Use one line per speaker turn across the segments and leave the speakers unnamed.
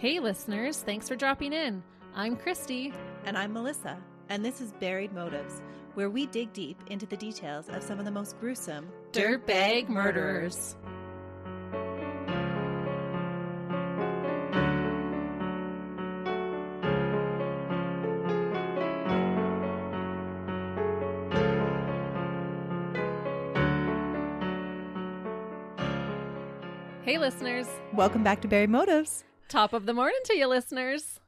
Hey listeners, thanks for dropping in. I'm Christy.
And I'm Melissa, and this is Buried Motives, where we dig deep into the details of some of the most gruesome
dirtbag murderers. Hey listeners.
Welcome back to Buried Motives.
Top of the morning to you listeners.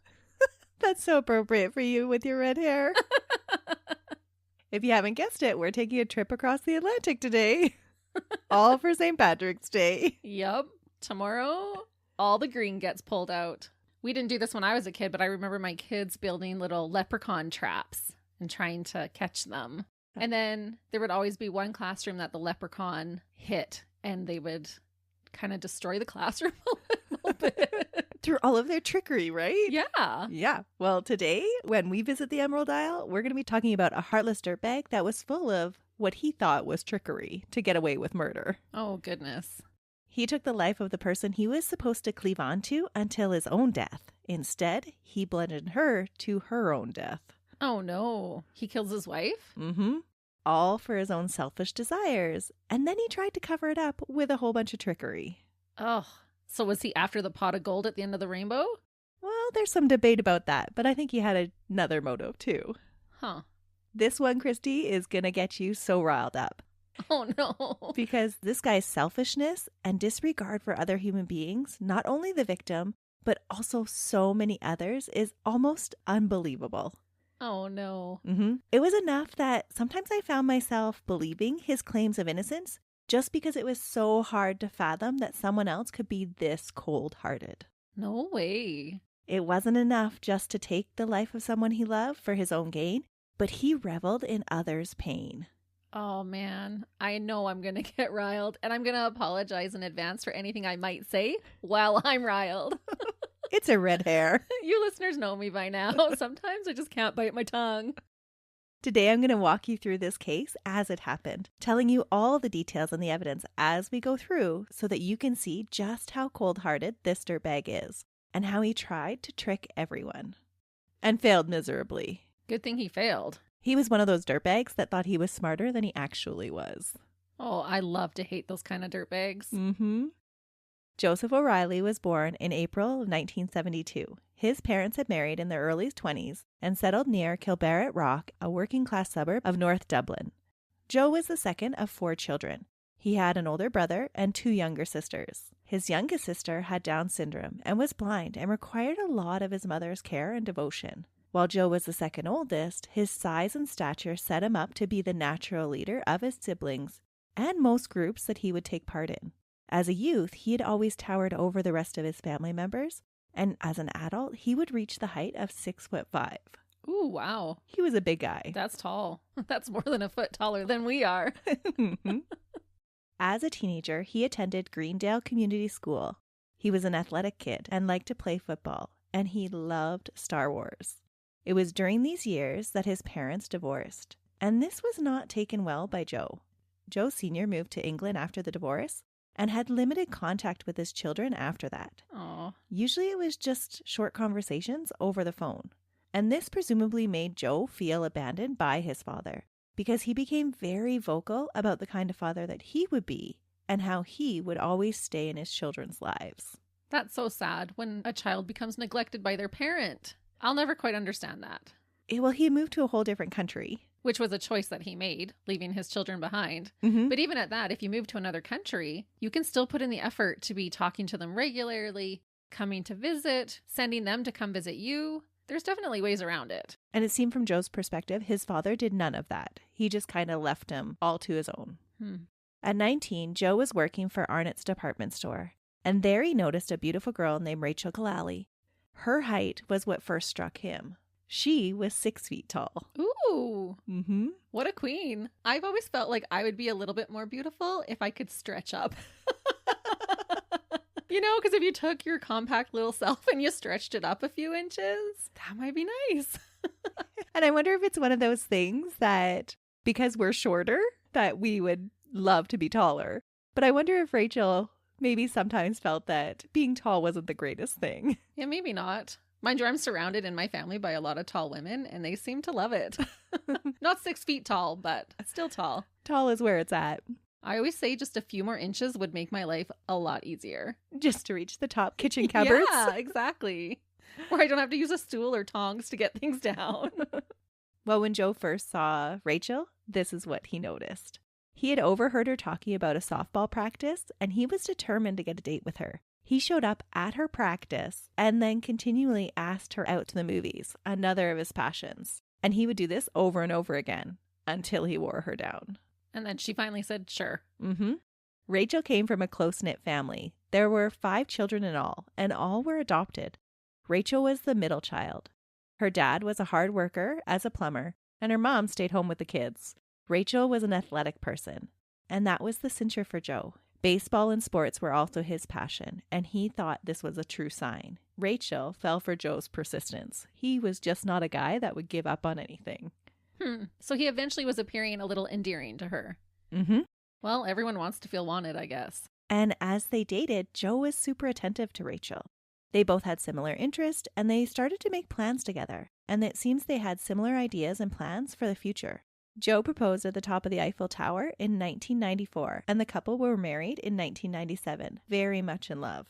That's so appropriate for you with your red hair. If you haven't guessed it, we're taking a trip across the Atlantic today. All for St. Patrick's Day.
Yup. Tomorrow, all the green gets pulled out. We didn't do this when I was a kid, but I remember my kids building little leprechaun traps and trying to catch them. And then there would always be one classroom that the leprechaun hit, and they would kind of destroy the classroom a little bit.
Through all of their trickery, right?
Yeah.
Yeah. Well, today, when we visit the Emerald Isle, we're going to be talking about a heartless dirtbag that was full of what he thought was trickery to get away with murder.
Oh, goodness.
He took the life of the person he was supposed to cleave onto until his own death. Instead, he bludgeoned her to her own death.
Oh, no. He kills his wife?
Mm-hmm. All for his own selfish desires. And then he tried to cover it up with a whole bunch of trickery.
Oh, so was he after the pot of gold at the end of the rainbow?
Well, there's some debate about that, but I think he had another motive too.
Huh.
This one, Christy, is going to get you so riled up.
Oh, no.
Because this guy's selfishness and disregard for other human beings, not only the victim, but also so many others, is almost unbelievable.
Oh, no.
It was enough that sometimes I found myself believing his claims of innocence just because it was so hard to fathom that someone else could be this cold-hearted.
No way.
It wasn't enough just to take the life of someone he loved for his own gain, but he reveled in others' pain.
Oh, man. I know I'm going to get riled, and I'm going to apologize in advance for anything I might say while I'm riled.
It's a red hair.
You listeners know me by now. Sometimes I just can't bite my tongue.
Today I'm going to walk you through this case as it happened, telling you all the details and the evidence as we go through so that you can see just how cold-hearted this dirtbag is and how he tried to trick everyone and failed miserably.
Good thing he failed.
He was one of those dirtbags that thought he was smarter than he actually was.
Oh, I love to hate those kind of dirtbags.
Mm-hmm. Joseph O'Reilly was born in April of 1972. His parents had married in their early 20s and settled near Kilbarratt Rock, a working-class suburb of North Dublin. Joe was the second of 4 children. He had an older brother and 2 younger sisters. His youngest sister had Down syndrome and was blind and required a lot of his mother's care and devotion. While Joe was the second oldest, his size and stature set him up to be the natural leader of his siblings and most groups that he would take part in. As a youth, he had always towered over the rest of his family members, and as an adult, he would reach the height of 6'5".
Ooh, wow.
He was a big guy.
That's tall. That's more than a foot taller than we are.
As a teenager, he attended Greendale Community School. He was an athletic kid and liked to play football, and he loved Star Wars. It was during these years that his parents divorced, and this was not taken well by Joe. Joe Sr. moved to England after the divorce and had limited contact with his children after that.
Aww.
Usually it was just short conversations over the phone. And this presumably made Joe feel abandoned by his father because he became very vocal about the kind of father that he would be and how he would always stay in his children's lives.
That's so sad when a child becomes neglected by their parent. I'll never quite understand that.
Well, he moved to a whole different country.
Which was a choice that he made, leaving his children behind.
Mm-hmm.
But even at that, if you move to another country, you can still put in the effort to be talking to them regularly, coming to visit, sending them to come visit you. There's definitely ways around it.
And it seemed from Joe's perspective, his father did none of that. He just kind of left him all to his own. At 19, Joe was working for Arnott's department store. And there he noticed a beautiful girl named Rachel Callaly. Her height was what first struck him. She was 6 feet tall.
Ooh.
Mm-hmm.
What a queen. I've always felt like I would be a little bit more beautiful if I could stretch up. You know, because if you took your compact little self and you stretched it up a few inches, that might be nice.
And I wonder if it's one of those things that because we're shorter, that we would love to be taller. But I wonder if Rachel maybe sometimes felt that being tall wasn't the greatest thing.
Yeah, maybe not. Mind you, I'm surrounded in my family by a lot of tall women, and they seem to love it. Not 6 feet tall, but still tall.
Tall is where it's at.
I always say just a few more inches would make my life a lot easier.
Just to reach the top kitchen cupboards.
Yeah, exactly. Where I don't have to use a stool or tongs to get things down.
Well, when Joe first saw Rachel, this is what he noticed. He had overheard her talking about a softball practice, and he was determined to get a date with her. He showed up at her practice and then continually asked her out to the movies, another of his passions. And he would do this over and over again until he wore her down.
And then she finally said, sure.
Rachel came from a close-knit family. There were 5 children in all, and all were adopted. Rachel was the middle child. Her dad was a hard worker as a plumber, and her mom stayed home with the kids. Rachel was an athletic person, and that was the cincher for Joe. Baseball and sports were also his passion, and he thought this was a true sign. Rachel fell for Joe's persistence. He was just not a guy that would give up on anything.
So he eventually was appearing a little endearing to her. Well, everyone wants to feel wanted, I guess.
And as they dated, Joe was super attentive to Rachel. They both had similar interests, and they started to make plans together. And it seems they had similar ideas and plans for the future. Joe proposed at the top of the Eiffel Tower in 1994, and the couple were married in 1997, very much in love.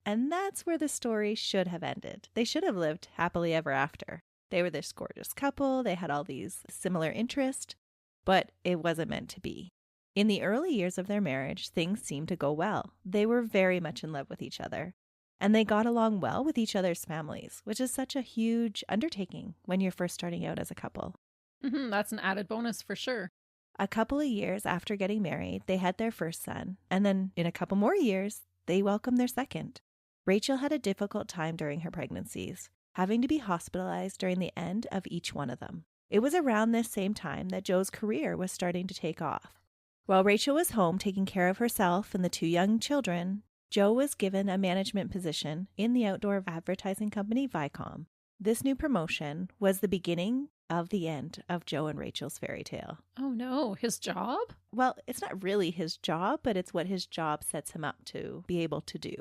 And that's where the story should have ended. They should have lived happily ever after. They were this gorgeous couple, they had all these similar interests, but it wasn't meant to be. In the early years of their marriage, things seemed to go well. They were very much in love with each other, and they got along well with each other's families, which is such a huge undertaking when you're first starting out as a couple.
That's an added bonus for sure.
A couple of years after getting married, they had their first son, and then in a couple more years, they welcomed their second. Rachel had a difficult time during her pregnancies, having to be hospitalized during the end of each one of them. It was around this same time that Joe's career was starting to take off. While Rachel was home taking care of herself and the 2 young children, Joe was given a management position in the outdoor advertising company Viacom. This new promotion was the beginning of the end of Joe and Rachel's fairy tale.
Oh no, his job?
Well, it's not really his job, but it's what his job sets him up to be able to do.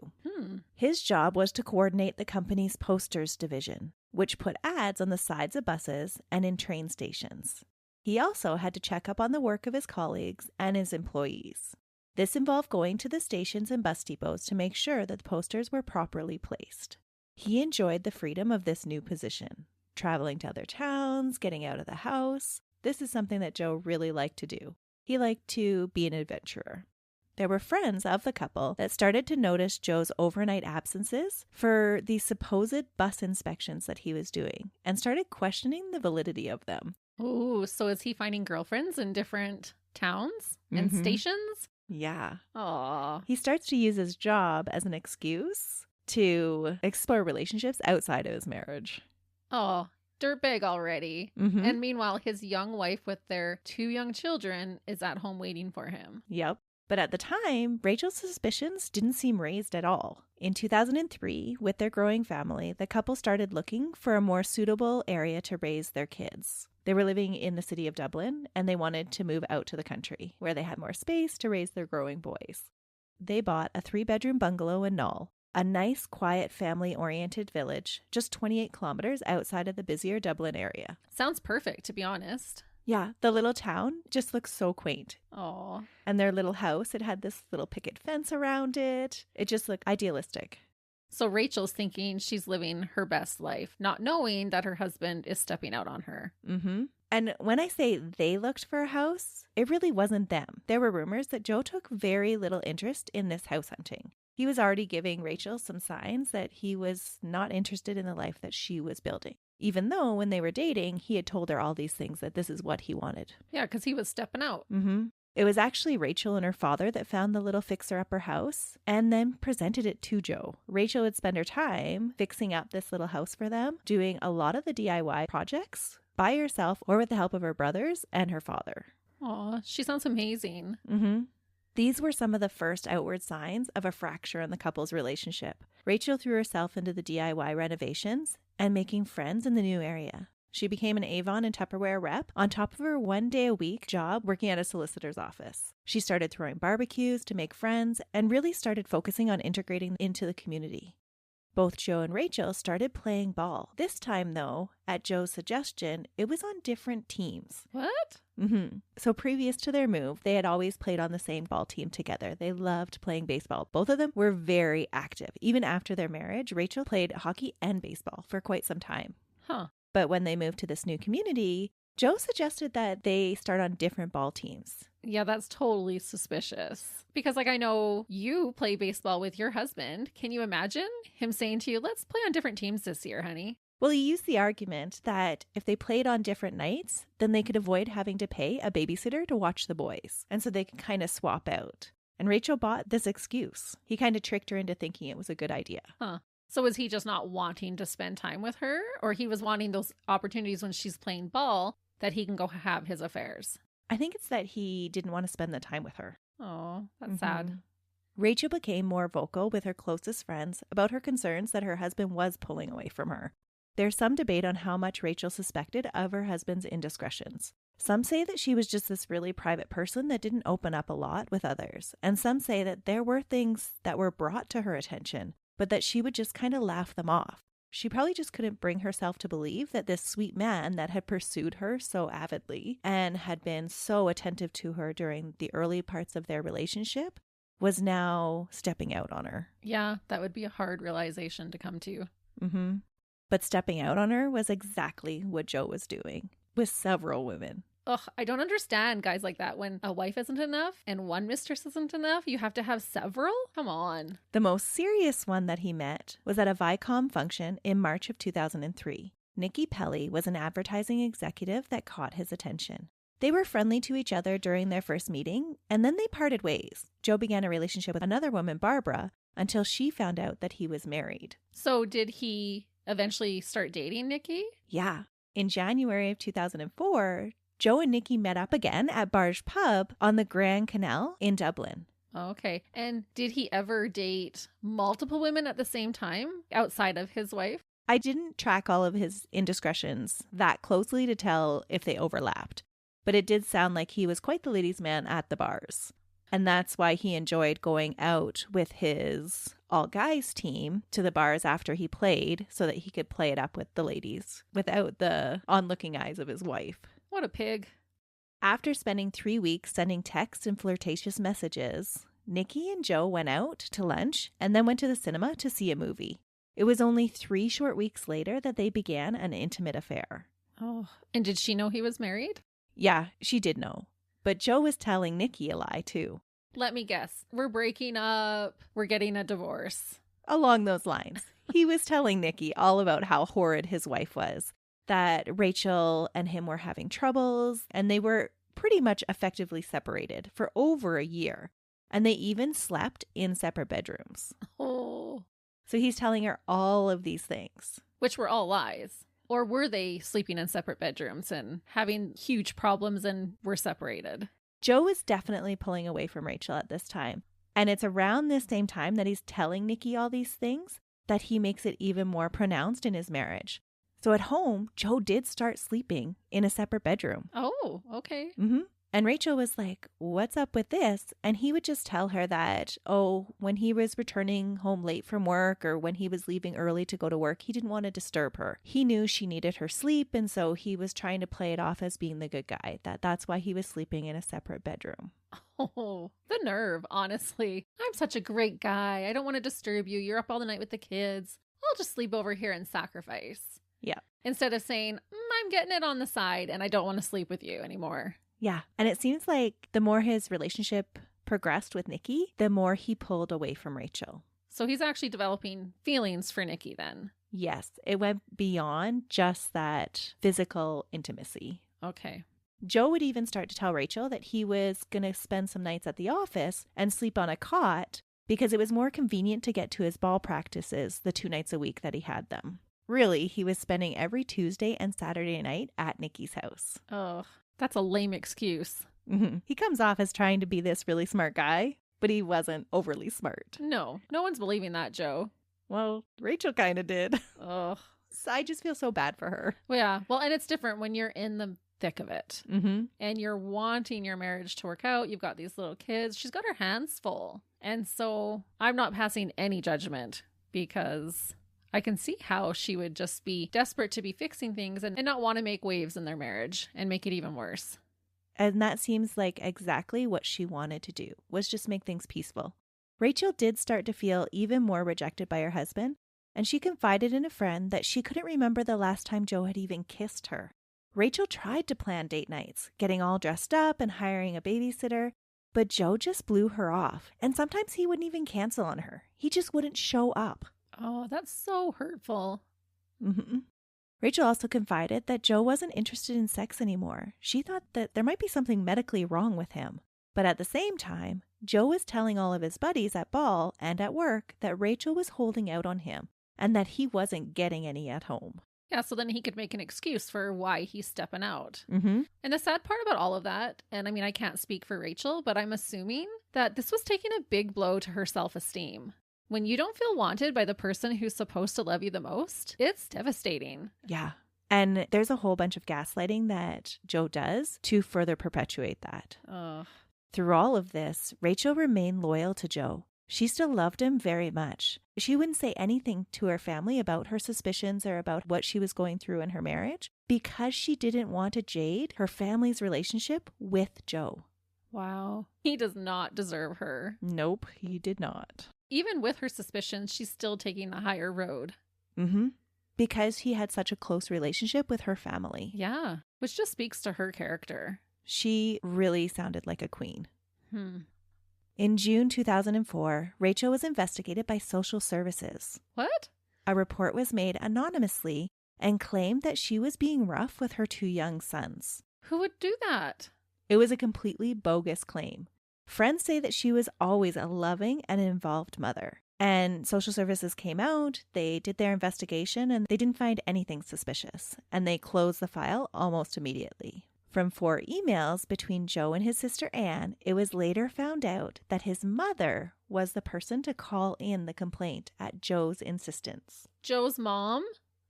His job was to coordinate the company's posters division, which put ads on the sides of buses and in train stations. He also had to check up on the work of his colleagues and his employees. This involved going to the stations and bus depots to make sure that the posters were properly placed. He enjoyed the freedom of this new position, traveling to other towns, getting out of the house. This is something that Joe really liked to do. He liked to be an adventurer. There were friends of the couple that started to notice Joe's overnight absences for the supposed bus inspections that he was doing and started questioning the validity of them.
Oh, so is he finding girlfriends in different towns and stations?
Yeah.
Aw.
He starts to use his job as an excuse to explore relationships outside of his marriage.
Oh, dirtbag already. And meanwhile, his young wife with their 2 young children is at home waiting for him.
Yep. But at the time, Rachel's suspicions didn't seem raised at all. In 2003, with their growing family, the couple started looking for a more suitable area to raise their kids. They were living in the city of Dublin, and they wanted to move out to the country, where they had more space to raise their growing boys. They bought a 3-bedroom bungalow in Naul, a nice, quiet, family-oriented village just 28 kilometers outside of the busier Dublin area.
Sounds perfect, to be honest.
Yeah, the little town just looks so quaint.
Aw.
And their little house, it had this little picket fence around it. It just looked idealistic.
So Rachel's thinking she's living her best life, not knowing that her husband is stepping out on her.
And when I say they looked for a house, it really wasn't them. There were rumors that Joe took very little interest in this house hunting. He was already giving Rachel some signs that he was not interested in the life that she was building. Even though when they were dating, he had told her all these things that this is what he wanted.
Yeah, because he was stepping out.
It was actually Rachel and her father that found the little fixer-upper house and then presented it to Joe. Rachel would spend her time fixing up this little house for them, doing a lot of the DIY projects by herself or with the help of her brothers and her father.
Aw, she sounds amazing.
These were some of the first outward signs of a fracture in the couple's relationship. Rachel threw herself into the DIY renovations and making friends in the new area. She became an Avon and Tupperware rep on top of her 1 day a week job working at a solicitor's office. She started throwing barbecues to make friends and really started focusing on integrating into the community. Both Joe and Rachel started playing ball. This time, though, at Joe's suggestion, it was on different teams.
What?
So previous to their move, they had always played on the same ball team together. They loved playing baseball. Both of them were very active. Even after their marriage, Rachel played hockey and baseball for quite some time.
Huh.
But when they moved to this new community, Joe suggested that they start on different ball teams.
Yeah, that's totally suspicious. Because, I know you play baseball with your husband. Can you imagine him saying to you, let's play on different teams this year, honey?
Well, he used the argument that if they played on different nights, then they could avoid having to pay a babysitter to watch the boys. And so they could kind of swap out. And Rachel bought this excuse. He kind of tricked her into thinking it was a good idea.
Huh. So was he just not wanting to spend time with her? Or he was wanting those opportunities when she's playing ball that he can go have his affairs?
I think it's that he didn't want to spend the time with her.
Oh, that's sad.
Rachel became more vocal with her closest friends about her concerns that her husband was pulling away from her. There's some debate on how much Rachel suspected of her husband's indiscretions. Some say that she was just this really private person that didn't open up a lot with others. And some say that there were things that were brought to her attention, but that she would just kind of laugh them off. She probably just couldn't bring herself to believe that this sweet man that had pursued her so avidly and had been so attentive to her during the early parts of their relationship was now stepping out on her.
Yeah, that would be a hard realization to come to.
But stepping out on her was exactly what Joe was doing with several women.
Ugh, I don't understand guys like that. When a wife isn't enough and one mistress isn't enough, you have to have several? Come on.
The most serious one that he met was at a Viacom function in March of 2003. Nikki Pelly was an advertising executive that caught his attention. They were friendly to each other during their first meeting, and then they parted ways. Joe began a relationship with another woman, Barbara, until she found out that he was married.
So did he eventually start dating Nikki?
Yeah. In January of 2004, Joe and Nikki met up again at Barge Pub on the Grand Canal in Dublin.
Okay. And did he ever date multiple women at the same time outside of his wife?
I didn't track all of his indiscretions that closely to tell if they overlapped, but it did sound like he was quite the ladies' man at the bars. And that's why he enjoyed going out with his all-guys team to the bars after he played so that he could play it up with the ladies without the onlooking eyes of his wife.
What a pig.
After spending 3 weeks sending texts and flirtatious messages, Nikki and Joe went out to lunch and then went to the cinema to see a movie. It was only 3 short weeks later that they began an intimate affair.
Oh, and did she know he was married?
Yeah, she did know. But Joe was telling Nikki a lie, too.
Let me guess. We're breaking up. We're getting a divorce.
Along those lines. He was telling Nikki all about how horrid his wife was, that Rachel and him were having troubles, and they were pretty much effectively separated for over a year. And they even slept in separate bedrooms.
Oh.
So he's telling her all of these things.
Which were all lies. Or were they sleeping in separate bedrooms and having huge problems and were separated?
Joe is definitely pulling away from Rachel at this time. And it's around this same time that he's telling Nikki all these things that he makes it even more pronounced in his marriage. So at home, Joe did start sleeping in a separate bedroom.
Oh, okay.
And Rachel was like, what's up with this? And he would just tell her that, when he was returning home late from work or when he was leaving early to go to work, he didn't want to disturb her. He knew she needed her sleep, and so he was trying to play it off as being the good guy, that's why he was sleeping in a separate bedroom.
Oh, the nerve, honestly. I'm such a great guy. I don't want to disturb you. You're up all the night with the kids. I'll just sleep over here and sacrifice.
Yeah.
Instead of saying, I'm getting it on the side and I don't want to sleep with you anymore.
Yeah. And it seems like the more his relationship progressed with Nikki, the more he pulled away from Rachel.
So he's actually developing feelings for Nikki then.
Yes. It went beyond just that physical intimacy.
Okay.
Joe would even start to tell Rachel that he was going to spend some nights at the office and sleep on a cot because it was more convenient to get to his ball practices the 2 nights a week that he had them. Really, he was spending every Tuesday and Saturday night at Nikki's house.
Oh, that's a lame excuse.
He comes off as trying to be this really smart guy, but he wasn't overly smart.
No one's believing that, Joe.
Well, Rachel kind of did.
Oh,
I just feel so bad for her.
Well, yeah. Well, and it's different when you're in the thick of it
Mm-hmm.
and you're wanting your marriage to work out. You've got these little kids. She's got her hands full. And so I'm not passing any judgment because I can see how she would just be desperate to be fixing things and not want to make waves in their marriage and make it even worse.
And that seems like exactly what she wanted to do, was just make things peaceful. Rachel did start to feel even more rejected by her husband, and she confided in a friend that she couldn't remember the last time Joe had even kissed her. Rachel tried to plan date nights, getting all dressed up and hiring a babysitter, but Joe just blew her off, and sometimes he wouldn't even cancel on her. He just wouldn't show up.
Oh, that's so hurtful.
Mm-hmm. Rachel also confided that Joe wasn't interested in sex anymore. She thought that there might be something medically wrong with him. But at the same time, Joe was telling all of his buddies at ball and at work that Rachel was holding out on him and that he wasn't getting any at home.
Yeah, so then he could make an excuse for why he's stepping out.
Mm-hmm.
And the sad part about all of that, and I mean, I can't speak for Rachel, but I'm assuming that this was taking a big blow to her self-esteem. When you don't feel wanted by the person who's supposed to love you the most, it's devastating.
Yeah. And there's a whole bunch of gaslighting that Joe does to further perpetuate that.
Ugh.
Through all of this, Rachel remained loyal to Joe. She still loved him very much. She wouldn't say anything to her family about her suspicions or about what she was going through in her marriage because she didn't want to jade her family's relationship with Joe.
Wow. He does not deserve her.
Nope, he did not.
Even with her suspicions, she's still taking the higher road.
Mm-hmm. Because he had such a close relationship with her family.
Yeah, which just speaks to her character.
She really sounded like a queen.
Hmm.
In June 2004, Rachel was investigated by social services.
What?
A report was made anonymously and claimed that she was being rough with her 2 young sons.
Who would do that?
It was a completely bogus claim. Friends say that she was always a loving and involved mother. And social services came out, they did their investigation, and they didn't find anything suspicious. And they closed the file almost immediately. From 4 emails between Joe and his sister Anne, it was later found out that his mother was the person to call in the complaint at Joe's insistence.
Joe's mom?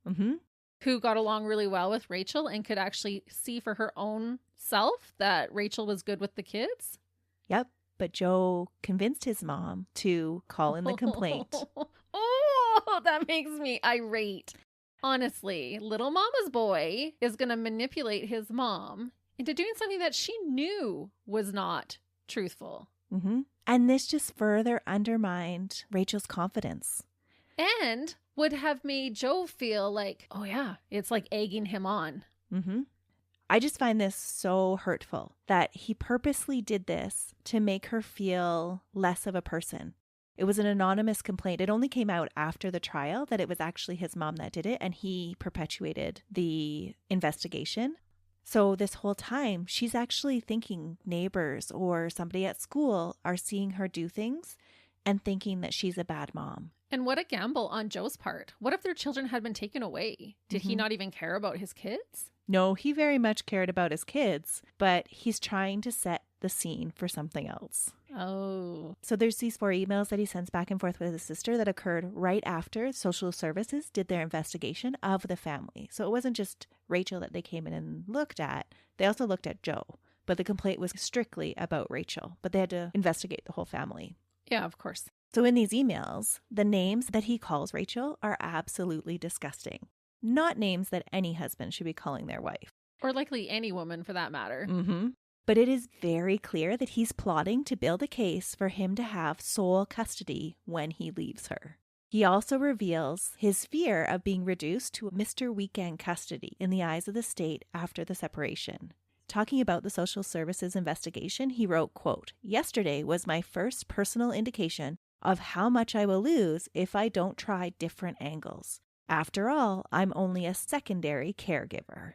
Mm-hmm.
Who got along really well with Rachel and could actually see for her own self that Rachel was good with the kids?
Yep, but Joe convinced his mom to call in the complaint.
Oh, that makes me irate. Honestly, little mama's boy is going to manipulate his mom into doing something that she knew was not truthful.
Mm-hmm. And this just further undermined Rachel's confidence.
And would have made Joe feel like, oh yeah, it's like egging him on.
Mm-hmm. I just find this so hurtful that he purposely did this to make her feel less of a person. It was an anonymous complaint. It only came out after the trial that it was actually his mom that did it, and he perpetuated the investigation. So this whole time, she's actually thinking neighbors or somebody at school are seeing her do things and thinking that she's a bad mom.
And what a gamble on Joe's part. What if their children had been taken away? Did he not even care about his kids?
No, he very much cared about his kids, but he's trying to set the scene for something else.
Oh.
So there's these 4 emails that he sends back and forth with his sister that occurred right after social services did their investigation of the family. So it wasn't just Rachel that they came in and looked at. They also looked at Joe, but the complaint was strictly about Rachel, but they had to investigate the whole family.
Yeah, of course.
So in these emails, the names that he calls Rachel are absolutely disgusting. Not names that any husband should be calling their wife.
Or likely any woman for that matter.
Mm-hmm. But it is very clear that he's plotting to build a case for him to have sole custody when he leaves her. He also reveals his fear of being reduced to Mr. Weekend custody in the eyes of the state after the separation. Talking about the social services investigation, he wrote, quote, "Yesterday was my first personal indication of how much I will lose if I don't try different angles. After all, I'm only a secondary caregiver."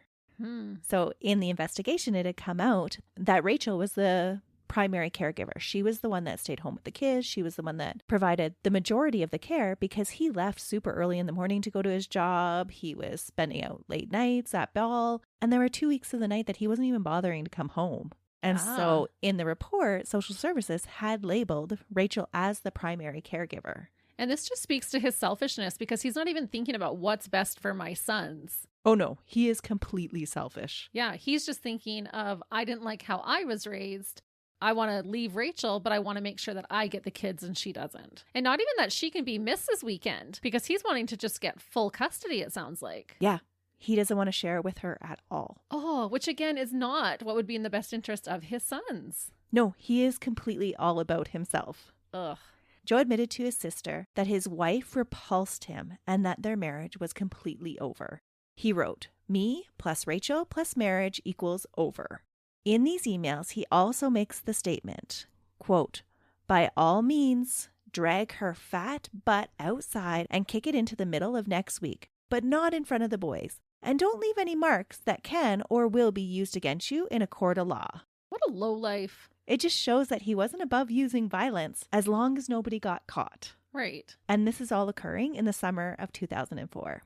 So in the investigation, it had come out that Rachel was the primary caregiver. She was the one that stayed home with the kids. She was the one that provided the majority of the care because he left super early in the morning to go to his job. He was spending out late nights at ball. And there were 2 weeks of the night that he wasn't even bothering to come home. And so in the report, social services had labeled Rachel as the primary caregiver.
And this just speaks to his selfishness because he's not even thinking about what's best for my sons.
Oh no, he is completely selfish.
Yeah, he's just thinking of, I didn't like how I was raised. I want to leave Rachel, but I want to make sure that I get the kids and she doesn't. And not even that she can be Mrs. Weekend, because he's wanting to just get full custody, it sounds like.
Yeah, he doesn't want to share with her at all.
Oh, which again is not what would be in the best interest of his sons.
No, he is completely all about himself.
Ugh.
Joe admitted to his sister that his wife repulsed him and that their marriage was completely over. He wrote, "Me plus Rachel plus marriage equals over." In these emails, he also makes the statement, quote, "By all means, drag her fat butt outside and kick it into the middle of next week, but not in front of the boys. And don't leave any marks that can or will be used against you in a court of law."
What a lowlife.
It just shows that he wasn't above using violence as long as nobody got caught.
Right.
And this is all occurring in the summer of 2004.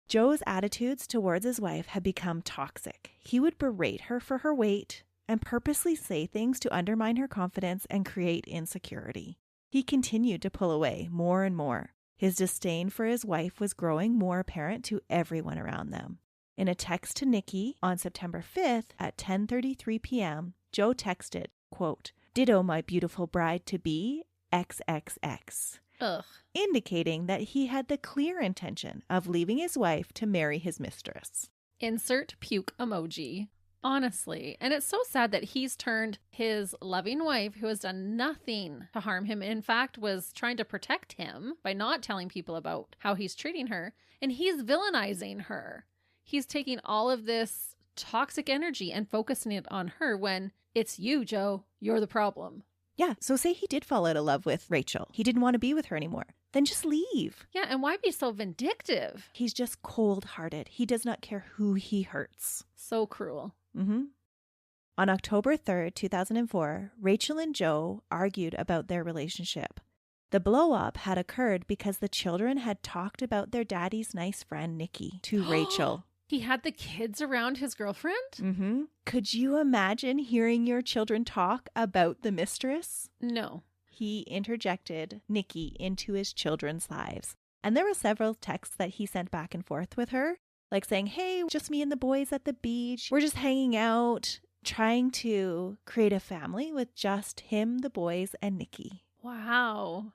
Joe's attitudes towards his wife had become toxic. He would berate her for her weight and purposely say things to undermine her confidence and create insecurity. He continued to pull away more and more. His disdain for his wife was growing more apparent to everyone around them. In a text to Nikki on September 5th at 10:33 p.m., Joe texted, quote, "Ditto my beautiful bride-to-be, XXX,"
Ugh.
indicating that he had the clear intention of leaving his wife to marry his mistress.
Insert puke emoji. Honestly. And it's so sad that he's turned his loving wife, who has done nothing to harm him, in fact, was trying to protect him by not telling people about how he's treating her, and he's villainizing her. He's taking all of this toxic energy and focusing it on her when it's you, Joe. You're the problem.
Yeah, so say he did fall out of love with Rachel. He didn't want to be with her anymore. Then just leave.
Yeah, and why be so vindictive?
He's just cold-hearted. He does not care who he hurts.
So cruel.
On October 3rd, 2004, Rachel and Joe argued about their relationship. The blow-up had occurred because the children had talked about their daddy's nice friend, Nikki, to Rachel.
He had the kids around his girlfriend?
Could you imagine hearing your children talk about the mistress?
No.
He interjected Nikki into his children's lives. And there were several texts that he sent back and forth with her, like saying, "Hey, just me and the boys at the beach. We're just hanging out," trying to create a family with just him, the boys, and Nikki.
Wow.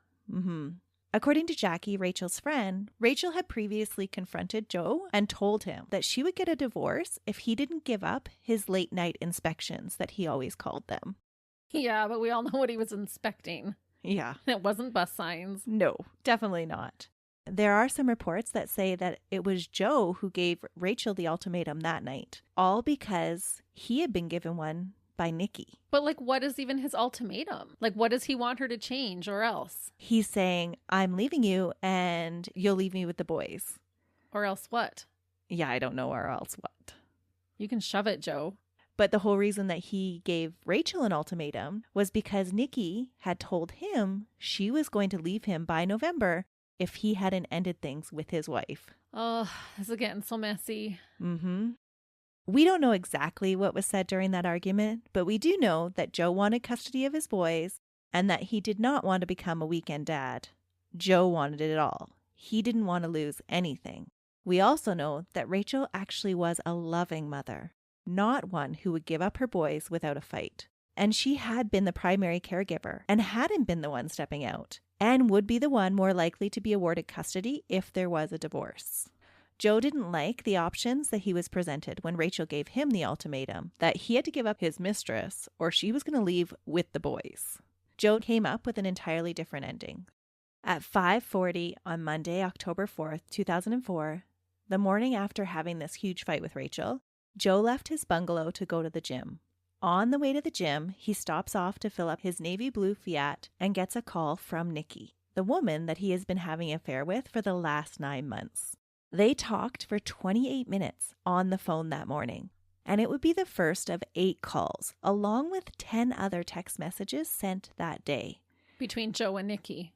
According to Jackie, Rachel's friend, Rachel had previously confronted Joe and told him that she would get a divorce if he didn't give up his late night inspections that he always called them.
Yeah, but we all know what he was inspecting.
Yeah.
It wasn't bus signs.
No, definitely not. There are some reports that say that it was Joe who gave Rachel the ultimatum that night, all because he had been given one by Nikki.
But like, what is even his ultimatum? Like, what does he want her to change or else?
He's saying, "I'm leaving you and you'll leave me with the boys."
Or else what?
Yeah, I don't know, or else what.
You can shove it, Joe.
But the whole reason that he gave Rachel an ultimatum was because Nikki had told him she was going to leave him by November if he hadn't ended things with his wife.
Oh, this is getting so messy.
We don't know exactly what was said during that argument, but we do know that Joe wanted custody of his boys and that he did not want to become a weekend dad. Joe wanted it all. He didn't want to lose anything. We also know that Rachel actually was a loving mother, not one who would give up her boys without a fight. And she had been the primary caregiver and hadn't been the one stepping out, and would be the one more likely to be awarded custody if there was a divorce. Joe didn't like the options that he was presented when Rachel gave him the ultimatum that he had to give up his mistress or she was going to leave with the boys. Joe came up with an entirely different ending. At 5:40 on Monday, October 4th, 2004, the morning after having this huge fight with Rachel, Joe left his bungalow to go to the gym. On the way to the gym, he stops off to fill up his navy blue Fiat and gets a call from Nikki, the woman that he has been having an affair with for the last 9 months. They talked for 28 minutes on the phone that morning, and it would be the first of 8 calls, along with 10 other text messages sent that day.
Between Joe and Nikki.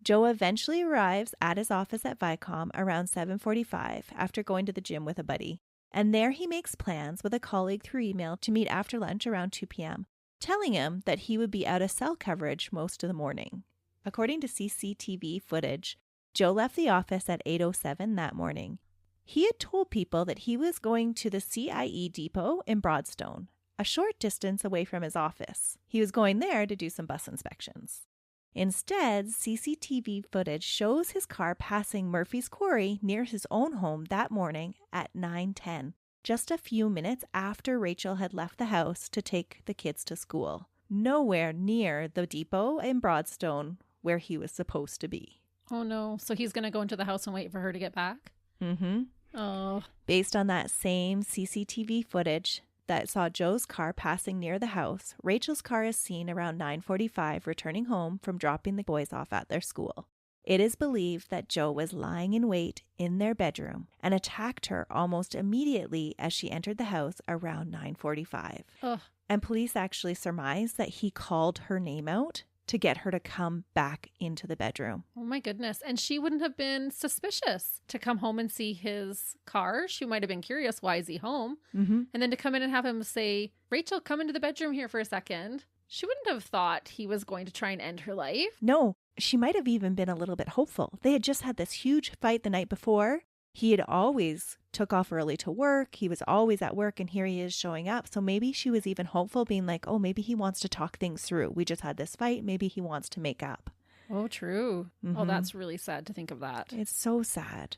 Joe eventually arrives at his office at Viacom around 7:45 after going to the gym with a buddy. And there he makes plans with a colleague through email to meet after lunch around 2 p.m., telling him that he would be out of cell coverage most of the morning. According to CCTV footage, Joe left the office at 8:07 that morning. He had told people that he was going to the CIE depot in Broadstone, a short distance away from his office. He was going there to do some bus inspections. Instead, CCTV footage shows his car passing Murphy's Quarry near his own home that morning at 9:10, just a few minutes after Rachel had left the house to take the kids to school. Nowhere near the depot in Broadstone where he was supposed to be.
Oh no. So he's going to go into the house and wait for her to get back?
Mm-hmm.
Oh.
Based on that same CCTV footage that saw Joe's car passing near the house, Rachel's car is seen around 9:45 returning home from dropping the boys off at their school. It is believed that Joe was lying in wait in their bedroom and attacked her almost immediately as she entered the house around 9:45.
Ugh.
And police actually surmise that he called her name out to get her to come back into the bedroom.
Oh my goodness. And she wouldn't have been suspicious to come home and see his car. She might have been curious, why is he home?
Mm-hmm.
And then to come in and have him say, Rachel, come into the bedroom here for a second. She wouldn't have thought he was going to try and end her life.
No, she might have even been a little bit hopeful. They had just had this huge fight the night before. He had always took off early to work. He was always at work, and here he is showing up. So maybe she was even hopeful, being like, oh, maybe he wants to talk things through. We just had this fight. Maybe he wants to make up.
Oh, true.
Mm-hmm.
Oh, that's really sad to think of that.
It's so sad.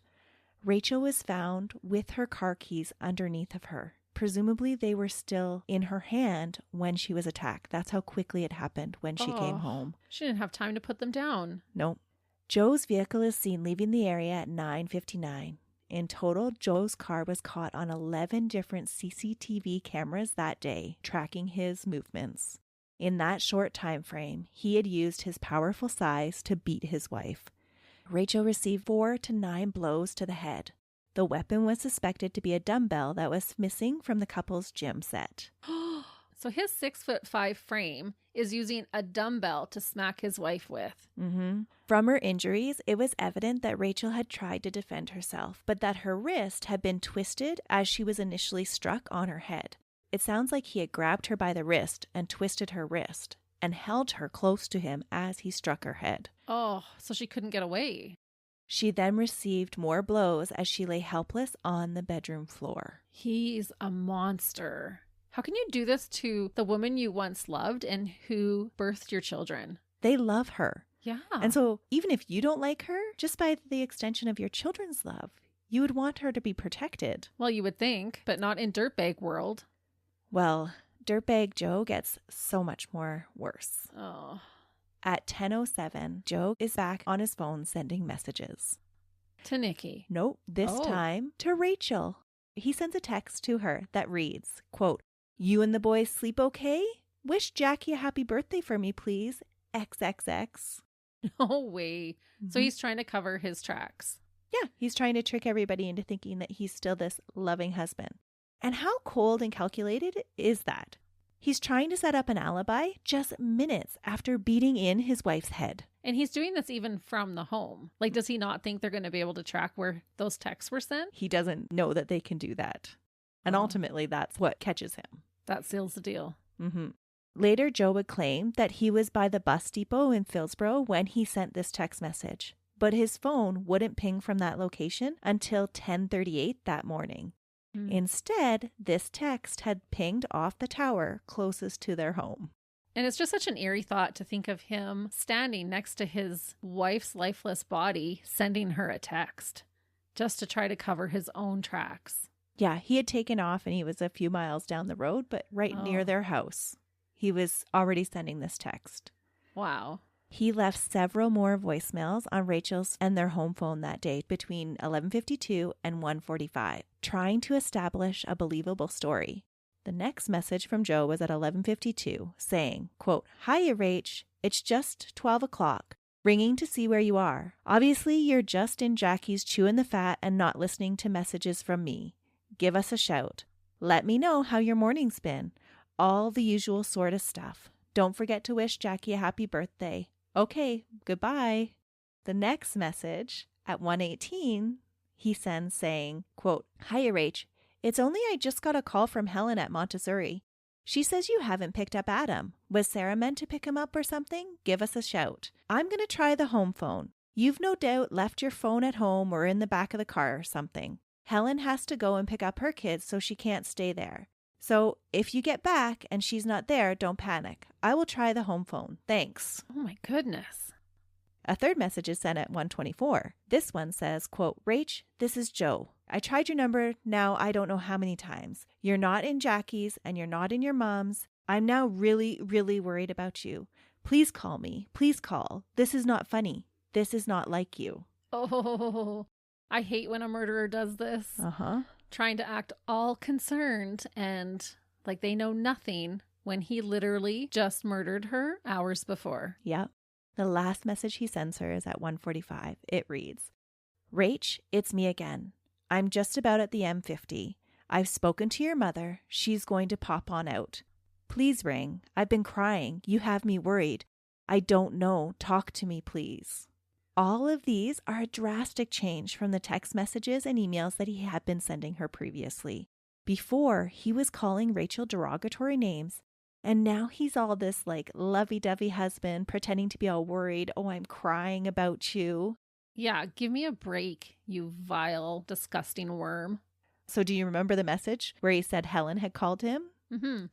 Rachel was found with her car keys underneath of her. Presumably they were still in her hand when she was attacked. That's how quickly it happened when she came home.
She didn't have time to put them down.
Nope. Joe's vehicle is seen leaving the area at 9:59. In total, Joe's car was caught on 11 different CCTV cameras that day, tracking his movements. In that short time frame, he had used his powerful size to beat his wife. Rachel received 4 to 9 blows to the head. The weapon was suspected to be a dumbbell that was missing from the couple's gym set.
So his 6'5" frame is using a dumbbell to smack his wife with.
Mm-hmm. From her injuries, it was evident that Rachel had tried to defend herself, but that her wrist had been twisted as she was initially struck on her head. It sounds like he had grabbed her by the wrist and twisted her wrist and held her close to him as he struck her head.
Oh, so she couldn't get away.
She then received more blows as she lay helpless on the bedroom floor.
He's a monster. How can you do this to the woman you once loved and who birthed your children?
They love her.
Yeah.
And so even if you don't like her, just by the extension of your children's love, you would want her to be protected.
Well, you would think, but not in dirtbag world.
Well, Dirtbag Joe gets so much more worse.
Oh.
At 10:07, Joe is back on his phone sending messages.
To Nikki.
Nope, this time to Rachel. He sends a text to her that reads, quote, "You and the boys sleep okay? Wish Jackie a happy birthday for me, please. XXX."
No way.
Mm-hmm.
So he's trying to cover his tracks.
Yeah, he's trying to trick everybody into thinking that he's still this loving husband. And how cold and calculated is that? He's trying to set up an alibi just minutes after beating in his wife's head.
And he's doing this even from the home. Like, does he not think they're going to be able to track where those texts were sent?
He doesn't know that they can do that. And ultimately, that's what catches him.
That seals the deal.
Mm-hmm. Later, Joe would claim that he was by the bus depot in Philsborough when he sent this text message. But his phone wouldn't ping from that location until 10:38 that morning. Instead, this text had pinged off the tower closest to their home.
And it's just such an eerie thought to think of him standing next to his wife's lifeless body, sending her a text just to try to cover his own tracks.
Yeah, he had taken off and he was a few miles down the road, but right near their house. He was already sending this text.
Wow.
He left several more voicemails on Rachel's and their home phone that day between 11:52 and 1:45, trying to establish a believable story. The next message from Joe was at 11:52, saying, quote, "Hiya, Rach. It's just 12 o'clock. Ringing to see where you are. Obviously, you're just in Jackie's chewing the fat and not listening to messages from me. Give us a shout. Let me know how your morning's been. All the usual sort of stuff. Don't forget to wish Jackie a happy birthday. Okay, goodbye." The next message at 1:18, he sends saying, quote, "Hiya, Rach. It's only I just got a call from Helen at Montessori. She says you haven't picked up Adam. Was Sarah meant to pick him up or something? Give us a shout. I'm going to try the home phone. You've no doubt left your phone at home or in the back of the car or something. Helen has to go and pick up her kids so she can't stay there. So if you get back and she's not there, don't panic. I will try the home phone. Thanks.
Oh my goodness.
A third message is sent at 1:24. This one says, quote, Rach, this is Joe. I tried your number now I don't know how many times. You're not in Jackie's and you're not in your mom's. I'm now really, really worried about you. Please call me. Please call. This is not funny. This is not like you.
Oh, I hate when a murderer does this. Trying to act all concerned and like they know nothing when he literally just murdered her hours before.
Yep. The last message he sends her is at 1:45. It reads, Rach, it's me again. I'm just about at the M50. I've spoken to your mother. She's going to pop on out. Please ring. I've been crying. You have me worried. I don't know. Talk to me, please. All of these are a drastic change from the text messages and emails that he had been sending her previously. Before, he was calling Rachel derogatory names, and now he's all this like lovey-dovey husband pretending to be all worried. Oh, I'm crying about you.
Yeah, give me a break, you vile, disgusting worm.
So do you remember the message where he said Helen had called him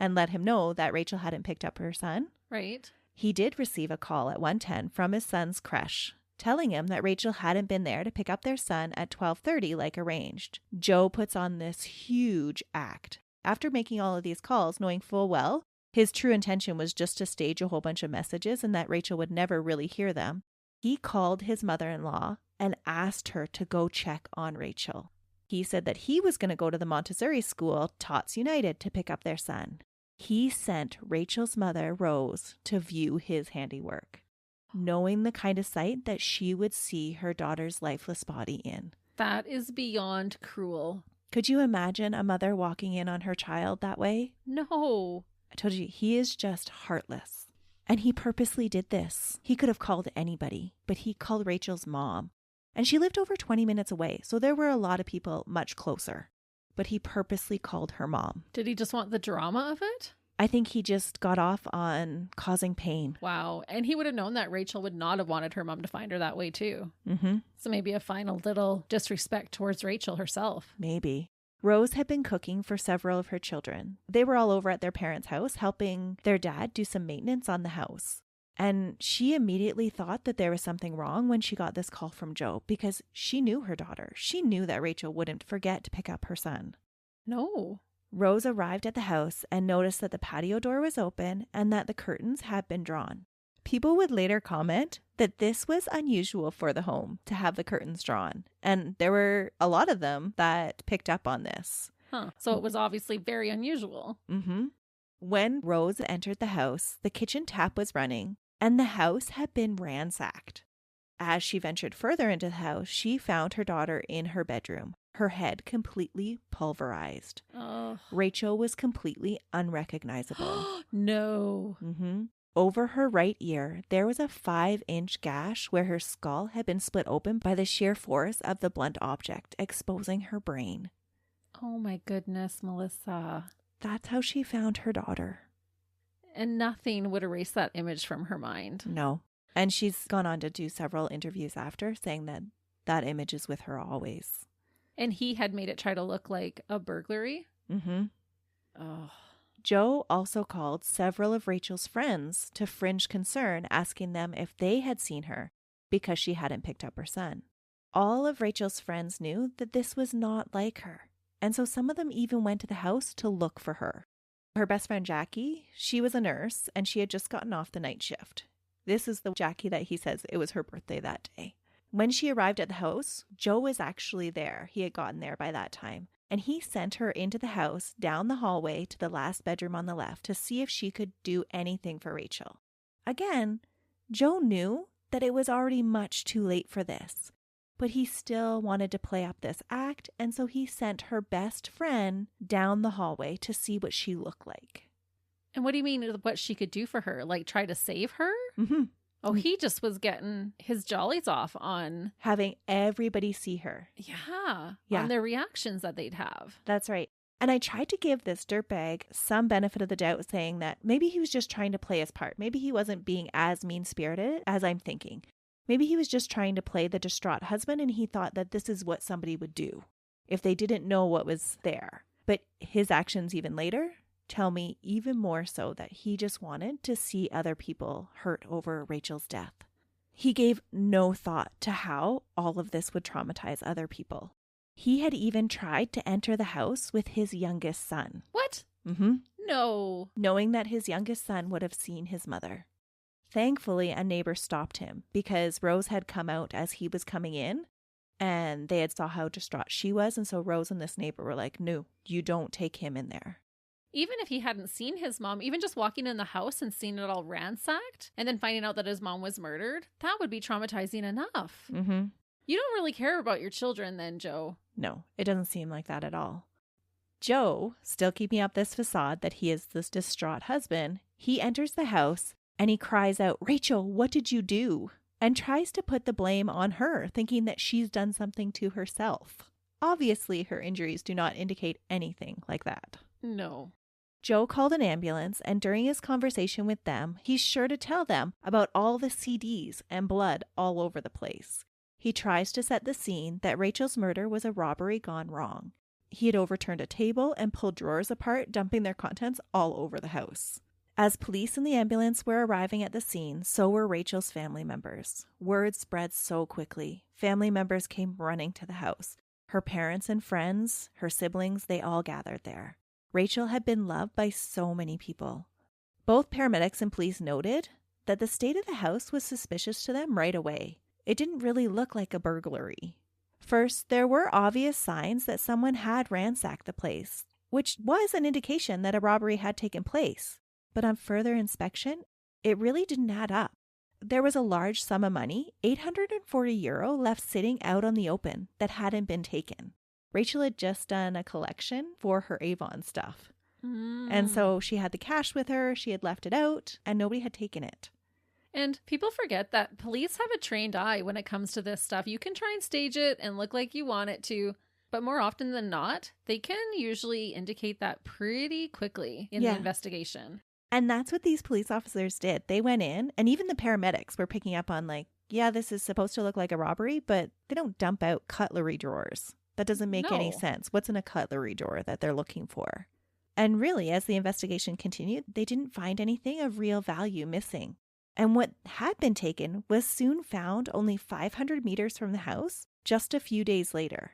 and let him know that Rachel hadn't picked up her son?
Right.
He did receive a call at 1:10 from his son's creche, telling him that Rachel hadn't been there to pick up their son at 12:30 like arranged. Joe puts on this huge act. After making all of these calls, knowing full well his true intention was just to stage a whole bunch of messages and that Rachel would never really hear them, he called his mother-in-law and asked her to go check on Rachel. He said that he was going to go to the Montessori school, Tots United, to pick up their son. He sent Rachel's mother, Rose, to view his handiwork, knowing the kind of sight that she would see her daughter's lifeless body in.
That is beyond cruel.
Could you imagine a mother walking in on her child that way?
No.
I told you, he is just heartless. And he purposely did this. He could have called anybody, but he called Rachel's mom. And she lived over 20 minutes away, so there were a lot of people much closer. But he purposely called her mom.
Did he just want the drama of it?
I think he just got off on causing pain.
Wow. And he would have known that Rachel would not have wanted her mom to find her that way too. So maybe a final little disrespect towards Rachel herself.
Maybe. Rose had been cooking for several of her children. They were all over at their parents' house helping their dad do some maintenance on the house. And she immediately thought that there was something wrong when she got this call from Joe because she knew her daughter. She knew that Rachel wouldn't forget to pick up her son.
No.
Rose arrived at the house and noticed that the patio door was open and that the curtains had been drawn. People would later comment that this was unusual for the home to have the curtains drawn. And there were a lot of them that picked up on this.
So it was obviously very unusual.
When Rose entered the house, the kitchen tap was running and the house had been ransacked. As she ventured further into the house, she found her daughter in her bedroom, her head completely pulverized. Rachel was completely unrecognizable.
No.
Over her right ear, there was a 5-inch gash where her skull had been split open by the sheer force of the blunt object, exposing her brain.
Oh my goodness, Melissa.
That's how she found her daughter.
And nothing would erase that image from her mind.
No. And she's gone on to do several interviews after, saying that that image is with her always.
And he had made it try to look like a burglary? Oh.
Joe also called several of Rachel's friends to fringe concern, asking them if they had seen her because she hadn't picked up her son. All of Rachel's friends knew that this was not like her, and so some of them even went to the house to look for her. Her best friend Jackie, she was a nurse, and she had just gotten off the night shift. This is the Jackie that he says it was her birthday that day. When she arrived at the house, Joe was actually there. He had gotten there by that time. And he sent her into the house, down the hallway to the last bedroom on the left to see if she could do anything for Rachel. Again, Joe knew that it was already much too late for this, but he still wanted to play up this act, and so he sent her best friend down the hallway to see what she looked like.
And what do you mean what she could do for her? Like try to save her? Oh, he just was getting his jollies off on
having everybody see her.
Yeah. On their reactions that they'd have.
That's right. And I tried to give this dirtbag some benefit of the doubt, saying that maybe he was just trying to play his part. Maybe he wasn't being as mean-spirited as I'm thinking. Maybe he was just trying to play the distraught husband, and he thought that this is what somebody would do if they didn't know what was there. But his actions even later tell me even more so that he just wanted to see other people hurt over Rachel's death. He gave no thought to how all of this would traumatize other people. He had even tried to enter the house with his youngest son.
What?
Mm-hmm.
No.
Knowing that his youngest son would have seen his mother. Thankfully, a neighbor stopped him because Rose had come out as he was coming in, and they had saw how distraught she was. And so Rose and this neighbor were like, no, you don't take him in there.
Even if he hadn't seen his mom, even just walking in the house and seeing it all ransacked and then finding out that his mom was murdered, that would be traumatizing enough.
Mm-hmm.
You don't really care about your children then, Joe.
No, it doesn't seem like that at all. Joe, still keeping up this facade that he is this distraught husband, he enters the house and he cries out, "Rachel, what did you do?" and tries to put the blame on her, thinking that she's done something to herself. Obviously, her injuries do not indicate anything like that.
No.
Joe called an ambulance, and during his conversation with them, he's sure to tell them about all the CDs and blood all over the place. He tries to set the scene that Rachel's murder was a robbery gone wrong. He had overturned a table and pulled drawers apart, dumping their contents all over the house. As police and the ambulance were arriving at the scene, so were Rachel's family members. Word spread so quickly. Family members came running to the house. Her parents and friends, her siblings, they all gathered there. Rachel had been loved by so many people. Both paramedics and police noted that the state of the house was suspicious to them right away. It didn't really look like a burglary. First, there were obvious signs that someone had ransacked the place, which was an indication that a robbery had taken place. But on further inspection, it really didn't add up. There was a large sum of money, €840, left sitting out on the open that hadn't been taken. Rachel had just done a collection for her Avon stuff. And so she had the cash with her, she had left it out, and nobody had taken it.
And people forget that police have a trained eye when it comes to this stuff. You can try and stage it and look like you want it to, but more often than not, they can usually indicate that pretty quickly in the investigation.
And that's what these police officers did. They went in, and even the paramedics were picking up on like, yeah, this is supposed to look like a robbery, but they don't dump out cutlery drawers. That doesn't make any sense. What's in a cutlery drawer that they're looking for? And really, as the investigation continued, they didn't find anything of real value missing. And what had been taken was soon found only 500 meters from the house just a few days later.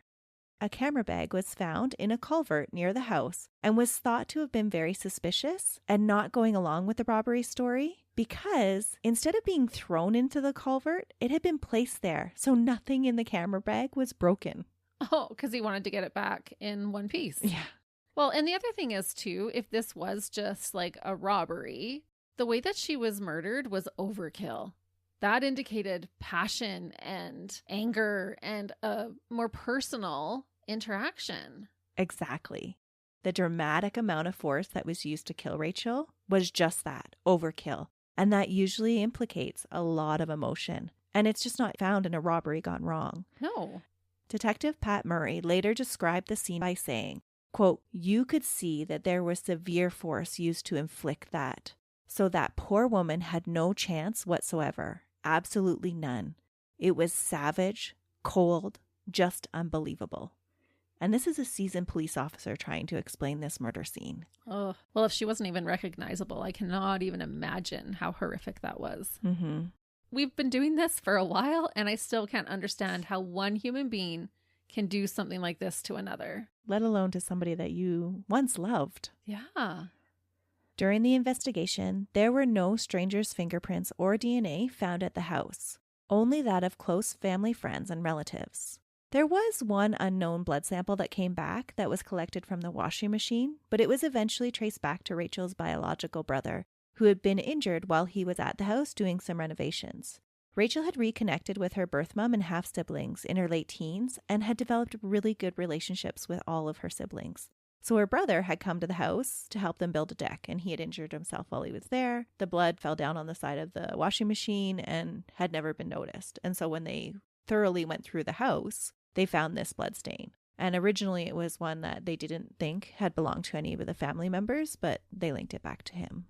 A camera bag was found in a culvert near the house and was thought to have been very suspicious and not going along with the robbery story because instead of being thrown into the culvert, it had been placed there, so nothing in the camera bag was broken.
Oh, because he wanted to get it back in one piece.
Yeah.
Well, and the other thing is, too, if this was just like a robbery, the way that she was murdered was overkill. That indicated passion and anger and a more personal interaction.
Exactly. The dramatic amount of force that was used to kill Rachel was just that, overkill. And that usually implicates a lot of emotion. And it's just not found in a robbery gone wrong.
No.
Detective Pat Murray later described the scene by saying, quote, "You could see that there was severe force used to inflict that. So that poor woman had no chance whatsoever. Absolutely none. It was savage, cold, just unbelievable." And this is a seasoned police officer trying to explain this murder scene.
Oh, well, if she wasn't even recognizable, I cannot even imagine how horrific that was.
Mm-hmm.
We've been doing this for a while, and I still can't understand how one human being can do something like this to another.
Let alone to somebody that you once loved.
Yeah.
During the investigation, there were no strangers' fingerprints or DNA found at the house, only that of close family friends and relatives. There was one unknown blood sample that came back that was collected from the washing machine, but it was eventually traced back to Rachel's biological brother, who had been injured while he was at the house doing some renovations. Rachel had reconnected with her birth mom and half-siblings in her late teens and had developed really good relationships with all of her siblings. So her brother had come to the house to help them build a deck, and he had injured himself while he was there. The blood fell down on the side of the washing machine and had never been noticed. And so when they thoroughly went through the house, they found this blood stain. And originally it was one that they didn't think had belonged to any of the family members, but they linked it back to him.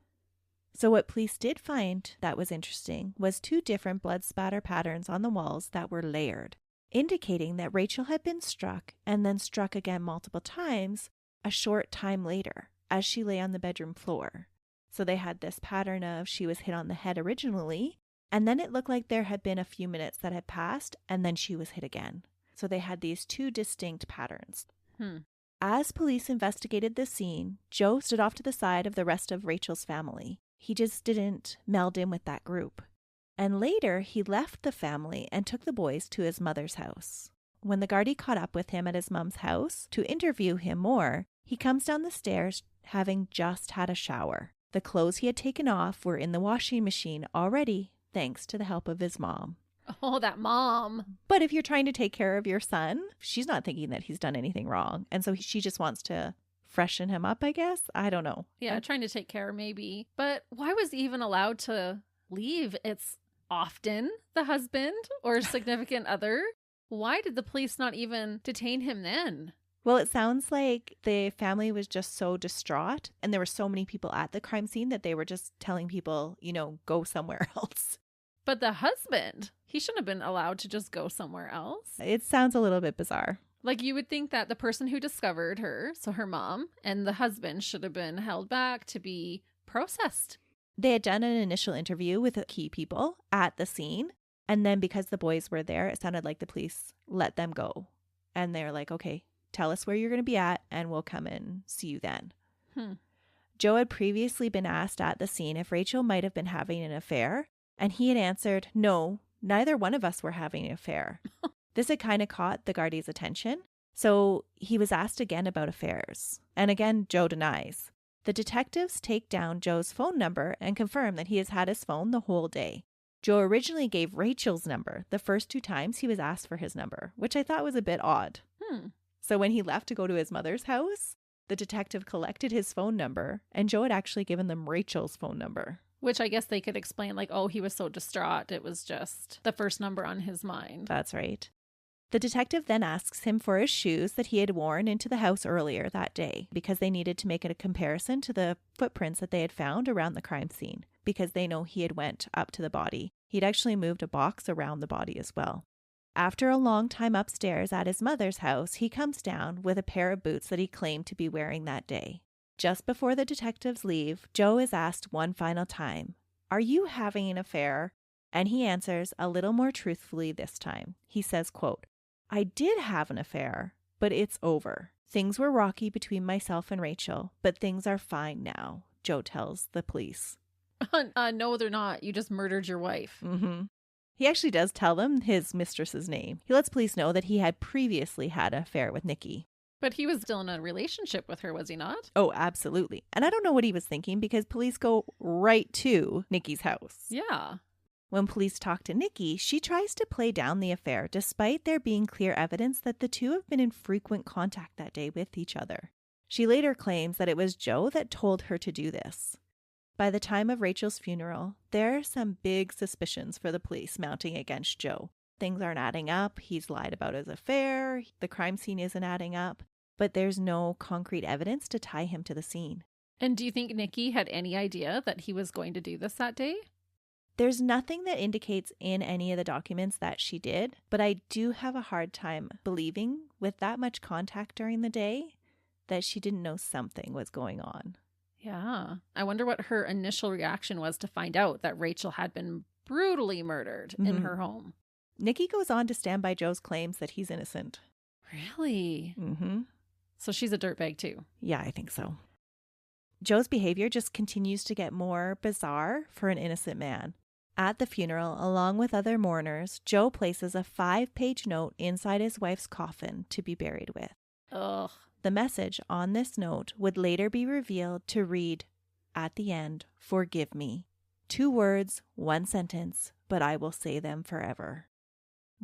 So what police did find that was interesting was 2 different blood spatter patterns on the walls that were layered, indicating that Rachel had been struck and then struck again multiple times a short time later as she lay on the bedroom floor. So they had this pattern of she was hit on the head originally, and then it looked like there had been a few minutes that had passed, and then she was hit again. So they had these 2 distinct patterns. As police investigated the scene, Joe stood off to the side of the rest of Rachel's family. He just didn't meld in with that group. And later, he left the family and took the boys to his mother's house. When the guardie caught up with him at his mom's house to interview him more, he comes down the stairs having just had a shower. The clothes he had taken off were in the washing machine already, thanks to the help of his mom.
Oh, that mom.
But if you're trying to take care of your son, she's not thinking that he's done anything wrong. And so she just wants to freshen him up, I guess. I don't know.
Yeah, trying to take care maybe. But why was he even allowed to leave? It's often the husband or significant other. Why did the police not even detain him then?
Well, it sounds like the family was just so distraught and there were so many people at the crime scene that they were just telling people, go somewhere else.
But the husband, he shouldn't have been allowed to just go somewhere else.
It sounds a little bit bizarre.
Like you would think that the person who discovered her, so her mom, and the husband should have been held back to be processed.
They had done an initial interview with key people at the scene. And then because the boys were there, it sounded like the police let them go. And they're like, okay, tell us where you're going to be at and we'll come and see you then. Joe had previously been asked at the scene if Rachel might have been having an affair. And he had answered, no, neither one of us were having an affair. This had kind of caught the guardie's attention. So he was asked again about affairs. And again, Joe denies. The detectives take down Joe's phone number and confirm that he has had his phone the whole day. Joe originally gave Rachel's number the first 2 times he was asked for his number, which I thought was a bit odd. So when he left to go to his mother's house, the detective collected his phone number and Joe had actually given them Rachel's phone number.
Which I guess they could explain like, oh, he was so distraught. It was just the first number on his mind.
That's right. The detective then asks him for his shoes that he had worn into the house earlier that day because they needed to make a comparison to the footprints that they had found around the crime scene because they know he had went up to the body. He'd actually moved a box around the body as well. After a long time upstairs at his mother's house, he comes down with a pair of boots that he claimed to be wearing that day. Just before the detectives leave, Joe is asked one final time, "Are you having an affair?" And he answers a little more truthfully this time. He says, quote, "I did have an affair, but it's over. Things were rocky between myself and Rachel, but things are fine now," Joe tells the police.
No, they're not. You just murdered your wife.
He actually does tell them his mistress's name. He lets police know that he had previously had an affair with Nikki.
But he was still in a relationship with her, was he not?
Oh, absolutely. And I don't know what he was thinking because police go right to Nikki's house.
Yeah.
When police talk to Nikki, she tries to play down the affair despite there being clear evidence that the two have been in frequent contact that day with each other. She later claims that it was Joe that told her to do this. By the time of Rachel's funeral, there are some big suspicions for the police mounting against Joe. Things aren't adding up. He's lied about his affair. The crime scene isn't adding up. But there's no concrete evidence to tie him to the scene.
And do you think Nikki had any idea that he was going to do this that day?
There's nothing that indicates in any of the documents that she did, but I do have a hard time believing with that much contact during the day that she didn't know something was going on.
Yeah. I wonder what her initial reaction was to find out that Rachel had been brutally murdered in her home.
Nikki goes on to stand by Joe's claims that he's innocent.
Really? So she's a dirtbag too.
Yeah, I think so. Joe's behavior just continues to get more bizarre for an innocent man. At the funeral, along with other mourners, Joe places a 5-page note inside his wife's coffin to be buried with.
Ugh.
The message on this note would later be revealed to read, at the end, "Forgive me. 2 words, 1 sentence, but I will say them forever."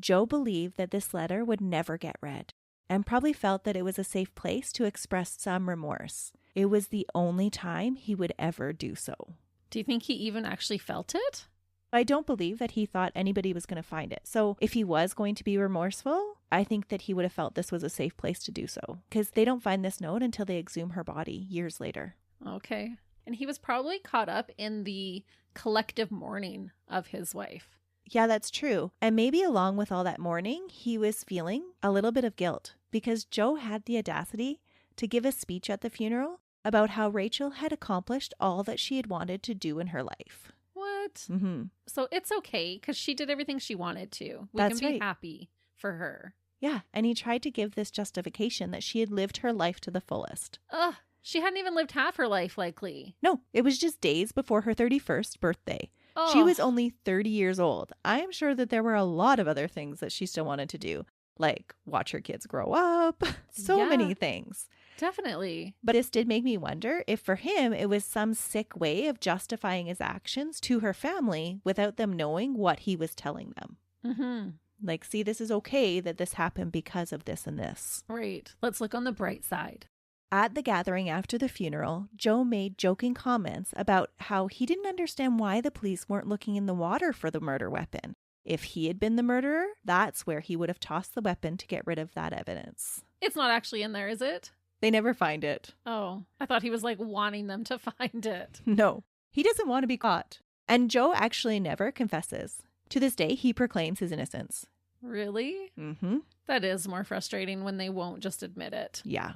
Joe believed that this letter would never get read, and probably felt that it was a safe place to express some remorse. It was the only time he would ever do so.
Do you think he even actually felt it?
I don't believe that he thought anybody was going to find it. So if he was going to be remorseful, I think that he would have felt this was a safe place to do so, because they don't find this note until they exhume her body years later.
Okay. And he was probably caught up in the collective mourning of his wife.
Yeah, that's true. And maybe along with all that mourning, he was feeling a little bit of guilt because Joe had the audacity to give a speech at the funeral about how Rachel had accomplished all that she had wanted to do in her life.
What?
Mm-hmm.
So it's okay because she did everything she wanted to. We
That's
can be
right.
happy for her.
Yeah, and he tried to give this justification that she had lived her life to the fullest.
Ugh, she hadn't even lived half her life, likely.
No, it was just days before her 31st birthday.
Oh.
She was only 30 years old. I'm sure that there were a lot of other things that she still wanted to do, like watch her kids grow up, so many things.
Definitely.
But this did make me wonder if for him it was some sick way of justifying his actions to her family without them knowing what he was telling them.
Mm-hmm.
Like, see, this is okay that this happened because of this and this.
Right. Let's look on the bright side.
At the gathering after the funeral, Joe made joking comments about how he didn't understand why the police weren't looking in the water for the murder weapon. If he had been the murderer, that's where he would have tossed the weapon to get rid of that evidence.
It's not actually in there, is it?
They never find it.
Oh, I thought he was like wanting them to find it.
No, he doesn't want to be caught. And Joe actually never confesses. To this day, he proclaims his innocence.
Really?
Mm-hmm.
That is more frustrating when they won't just admit it.
Yeah.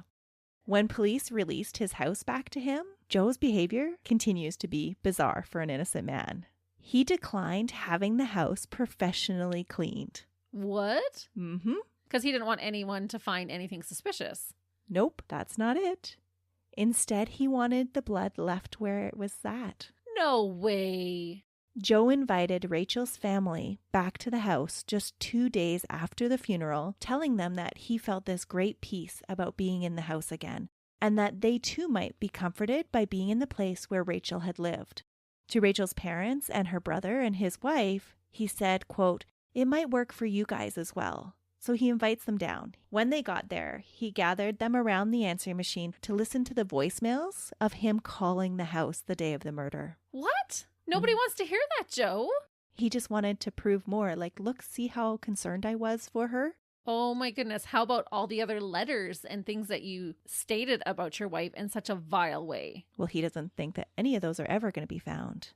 When police released his house back to him, Joe's behavior continues to be bizarre for an innocent man. He declined having the house professionally cleaned.
What?
Mm-hmm.
Because he didn't want anyone to find anything suspicious.
Nope, that's not it. Instead, he wanted the blood left where it was at.
No way.
Joe invited Rachel's family back to the house just 2 days after the funeral, telling them that he felt this great peace about being in the house again, and that they too might be comforted by being in the place where Rachel had lived. To Rachel's parents and her brother and his wife, he said, quote, "It might work for you guys as well." So he invites them down. When they got there, he gathered them around the answering machine to listen to the voicemails of him calling the house the day of the murder.
What? Nobody wants to hear that, Joe.
He just wanted to prove more. Like, look, see how concerned I was for her?
Oh my goodness. How about all the other letters and things that you stated about your wife in such a vile way?
Well, he doesn't think that any of those are ever going to be found.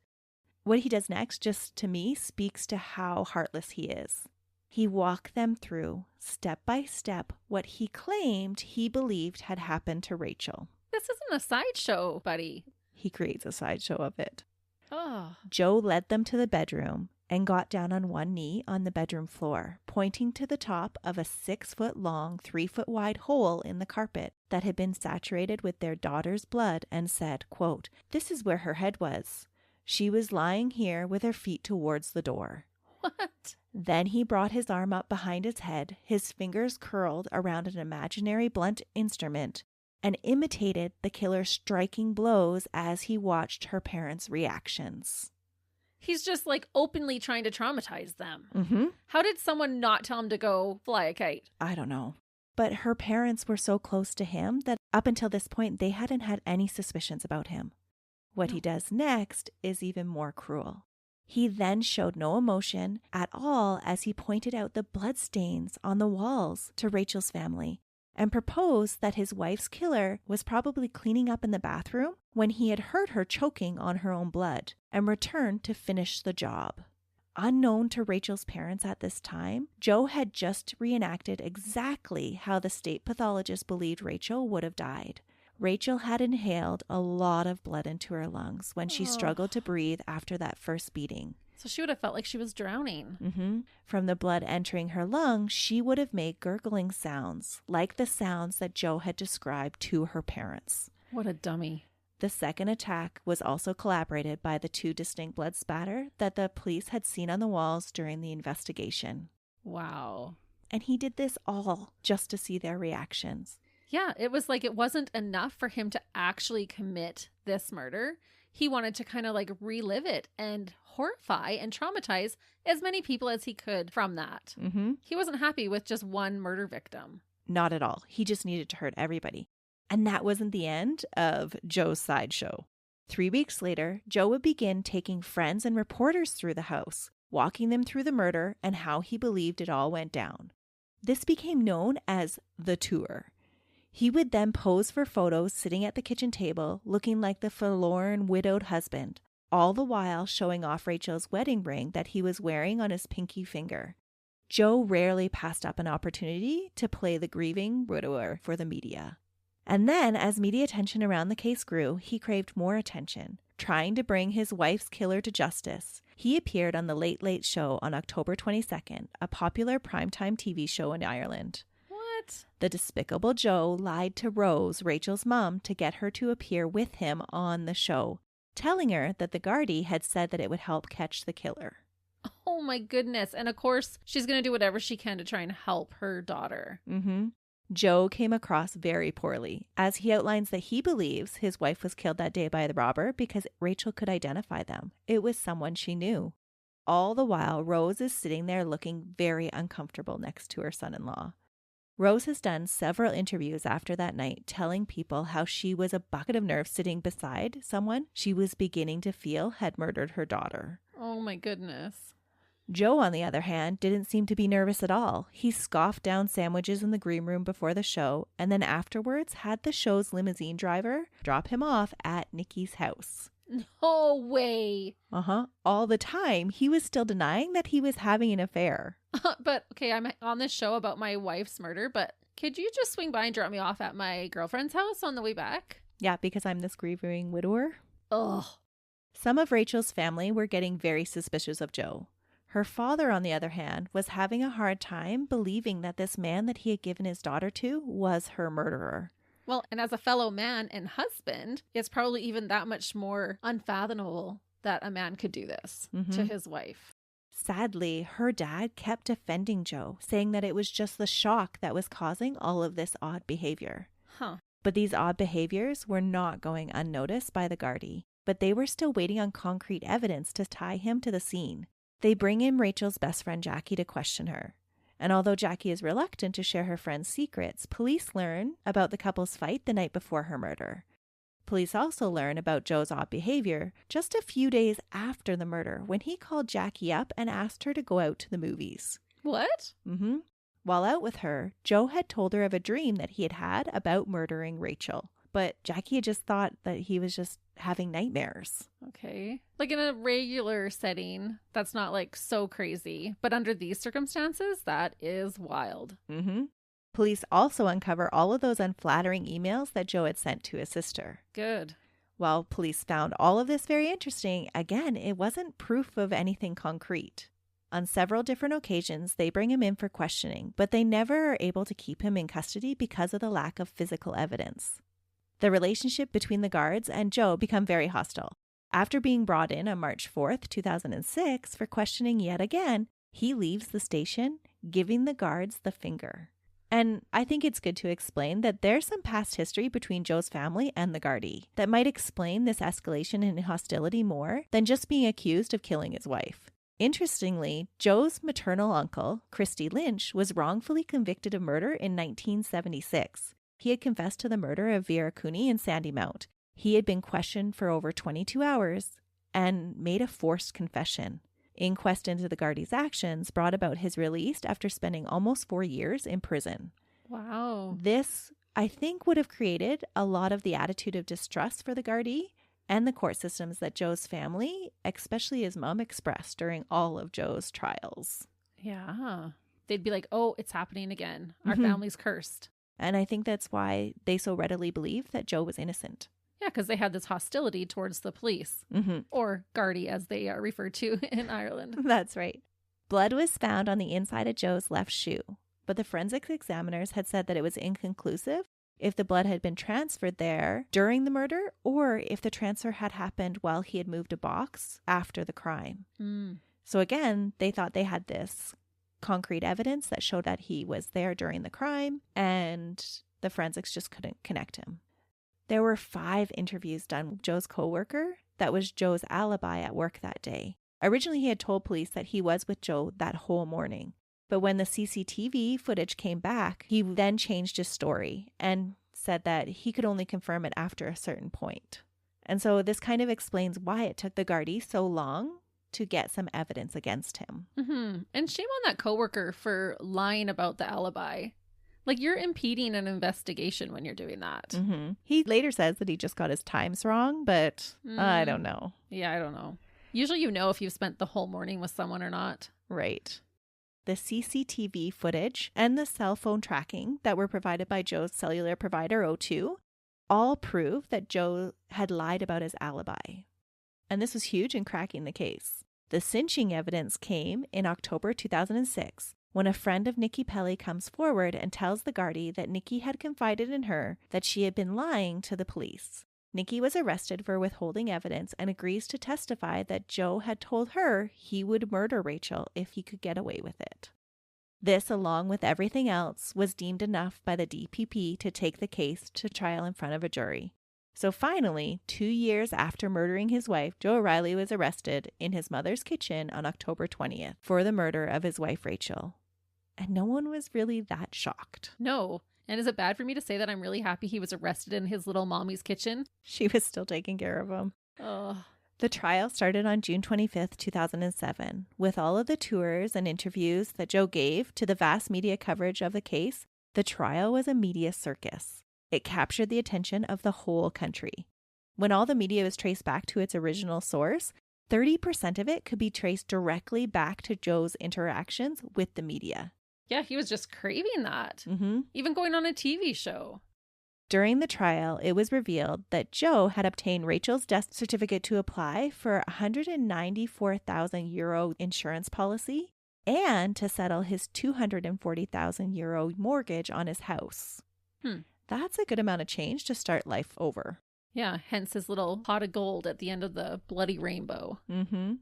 What he does next, just to me, speaks to how heartless he is. He walked them through, step by step, what he claimed he believed had happened to Rachel.
This isn't a sideshow, buddy.
He creates a sideshow of it.
Oh.
Joe led them to the bedroom and got down on one knee on the bedroom floor, pointing to the top of a 6-foot-long, 3-foot-wide hole in the carpet that had been saturated with their daughter's blood, and said, quote, "This is where her head was. She was lying here with her feet towards the door."
What?
Then he brought his arm up behind his head, his fingers curled around an imaginary blunt instrument, and imitated the killer striking blows as he watched her parents' reactions.
He's just like openly trying to traumatize them.
Mm-hmm.
How did someone not tell him to go fly a kite?
I don't know. But her parents were so close to him that up until this point, they hadn't had any suspicions about him. What he does next is even more cruel. He then showed no emotion at all as he pointed out the bloodstains on the walls to Rachel's family and proposed that his wife's killer was probably cleaning up in the bathroom when he had heard her choking on her own blood and returned to finish the job. Unknown to Rachel's parents at this time, Joe had just reenacted exactly how the state pathologist believed Rachel would have died. Rachel had inhaled a lot of blood into her lungs when she struggled to breathe after that first beating.
So she would have felt like she was drowning.
Mm-hmm. From the blood entering her lungs, she would have made gurgling sounds, like the sounds that Joe had described to her parents.
What a dummy.
The second attack was also corroborated by the 2 distinct blood spatter that the police had seen on the walls during the investigation.
Wow.
And he did this all just to see their reactions.
Yeah, it was like it wasn't enough for him to actually commit this murder. He wanted to kind of like relive it and horrify and traumatize as many people as he could from that.
Mm-hmm.
He wasn't happy with just one murder victim.
Not at all. He just needed to hurt everybody. And that wasn't the end of Joe's sideshow. 3 weeks later, Joe would begin taking friends and reporters through the house, walking them through the murder and how he believed it all went down. This became known as the tour. He would then pose for photos sitting at the kitchen table, looking like the forlorn, widowed husband, all the while showing off Rachel's wedding ring that he was wearing on his pinky finger. Joe rarely passed up an opportunity to play the grieving widower for the media. And then, as media attention around the case grew, he craved more attention. Trying to bring his wife's killer to justice, he appeared on The Late Late Show on October 22nd, a popular primetime TV show in Ireland.
What?
The despicable Joe lied to Rose, Rachel's mom, to get her to appear with him on the show, telling her that the Gardaí had said that it would help catch the killer.
Oh my goodness. And of course, she's going to do whatever she can to try and help her daughter.
Joe came across very poorly, as he outlines that he believes his wife was killed that day by the robber because Rachel could identify them. It was someone she knew. All the while, Rose is sitting there looking very uncomfortable next to her son-in-law. Rose has done several interviews after that night telling people how she was a bucket of nerves sitting beside someone she was beginning to feel had murdered her daughter.
Oh my goodness.
Joe, on the other hand, didn't seem to be nervous at all. He scoffed down sandwiches in the green room before the show, and then afterwards had the show's limousine driver drop him off at Nikki's house.
No way.
All the time, he was still denying that he was having an affair.
But, okay, I'm on this show about my wife's murder, but could you just swing by and drop me off at my girlfriend's house on the way back?
Yeah, because I'm this grieving widower.
Ugh.
Some of Rachel's family were getting very suspicious of Joe. Her father, on the other hand, was having a hard time believing that this man that he had given his daughter to was her murderer.
Well, and as a fellow man and husband, it's probably even that much more unfathomable that a man could do this to his wife.
Sadly, her dad kept defending Joe, saying that it was just the shock that was causing all of this odd behavior. But these odd behaviors were not going unnoticed by the Gardaí, but they were still waiting on concrete evidence to tie him to the scene. They bring in Rachel's best friend Jackie to question her. And although Jackie is reluctant to share her friend's secrets, police learn about the couple's fight the night before her murder. Police also learn about Joe's odd behavior just a few days after the murder when he called Jackie up and asked her to go out to the movies.
What?
While out with her, Joe had told her of a dream that he had had about murdering Rachel. But Jackie had just thought that he was just having nightmares.
Okay. Like in a regular setting, that's not like so crazy. But under these circumstances, that is wild.
Police also uncover all of those unflattering emails that Joe had sent to his sister.
Good.
While police found all of this very interesting, again, it wasn't proof of anything concrete. On several different occasions, they bring him in for questioning, but they never are able to keep him in custody because of the lack of physical evidence. The relationship between the guards and Joe become very hostile. After being brought in on March 4th, 2006, for questioning yet again, he leaves the station, giving the guards the finger. And I think it's good to explain that there's some past history between Joe's family and the Gardaí that might explain this escalation in hostility more than just being accused of killing his wife. Interestingly, Joe's maternal uncle, Christy Lynch, was wrongfully convicted of murder in 1976. He had confessed to the murder of Vera Cooney and Sandy Mount. He had been questioned for over 22 hours and made a forced confession. Inquest into the Gardaí's actions brought about his release after spending almost 4 years in prison.
Wow.
This, I think, would have created a lot of the attitude of distrust for the Gardaí and the court systems that Joe's family, especially his mom, expressed during all of Joe's trials.
Yeah. They'd be like, oh, it's happening again. Our family's cursed.
And I think that's why they so readily believed that Joe was innocent.
Yeah, because they had this hostility towards the police, or Gardaí as they are referred to in Ireland.
That's right. Blood was found on the inside of Joe's left shoe, but the forensics examiners had said that it was inconclusive if the blood had been transferred there during the murder or if the transfer had happened while he had moved a box after the crime. So again, they thought they had this concrete evidence that showed that he was there during the crime, and the forensics just couldn't connect him. There were 5 interviews done with Joe's coworker that was Joe's alibi at work that day. Originally, he had told police that he was with Joe that whole morning. But when the CCTV footage came back, he then changed his story and said that he could only confirm it after a certain point. And so this kind of explains why it took the Gardaí so long to get some evidence against him.
Mm-hmm. And shame on that coworker for lying about the alibi. Like, you're impeding an investigation when you're doing that.
Mm-hmm. He later says that he just got his times wrong, but I don't know.
Yeah, I don't know. Usually you know if you've spent the whole morning with someone or not.
Right. The CCTV footage and the cell phone tracking that were provided by Joe's cellular provider, O2, all prove that Joe had lied about his alibi. And this was huge in cracking the case. The cinching evidence came in October 2006 when a friend of Nikki Pelly comes forward and tells the Gardaí that Nikki had confided in her that she had been lying to the police. Nikki was arrested for withholding evidence and agrees to testify that Joe had told her he would murder Rachel if he could get away with it. This, along with everything else, was deemed enough by the DPP to take the case to trial in front of a jury. So finally, 2 years after murdering his wife, Joe O'Reilly was arrested in his mother's kitchen on October 20th for the murder of his wife, Rachel. And no one was really that shocked.
No. And is it bad for me to say that I'm really happy he was arrested in his little mommy's kitchen?
She was still taking care of him.
Oh.
The trial started on June 25th, 2007. With all of the tours and interviews that Joe gave to the vast media coverage of the case, the trial was a media circus. It captured the attention of the whole country. When all the media was traced back to its original source, 30% of it could be traced directly back to Joe's interactions with the media.
Yeah, he was just craving that.
Mm-hmm.
Even going on a TV show.
During the trial, it was revealed that Joe had obtained Rachel's death certificate to apply for a €194,000 insurance policy and to settle his €240,000 mortgage on his house. That's a good amount of change to start life over.
Yeah, hence his little pot of gold at the end of the bloody rainbow.
Mm-hmm.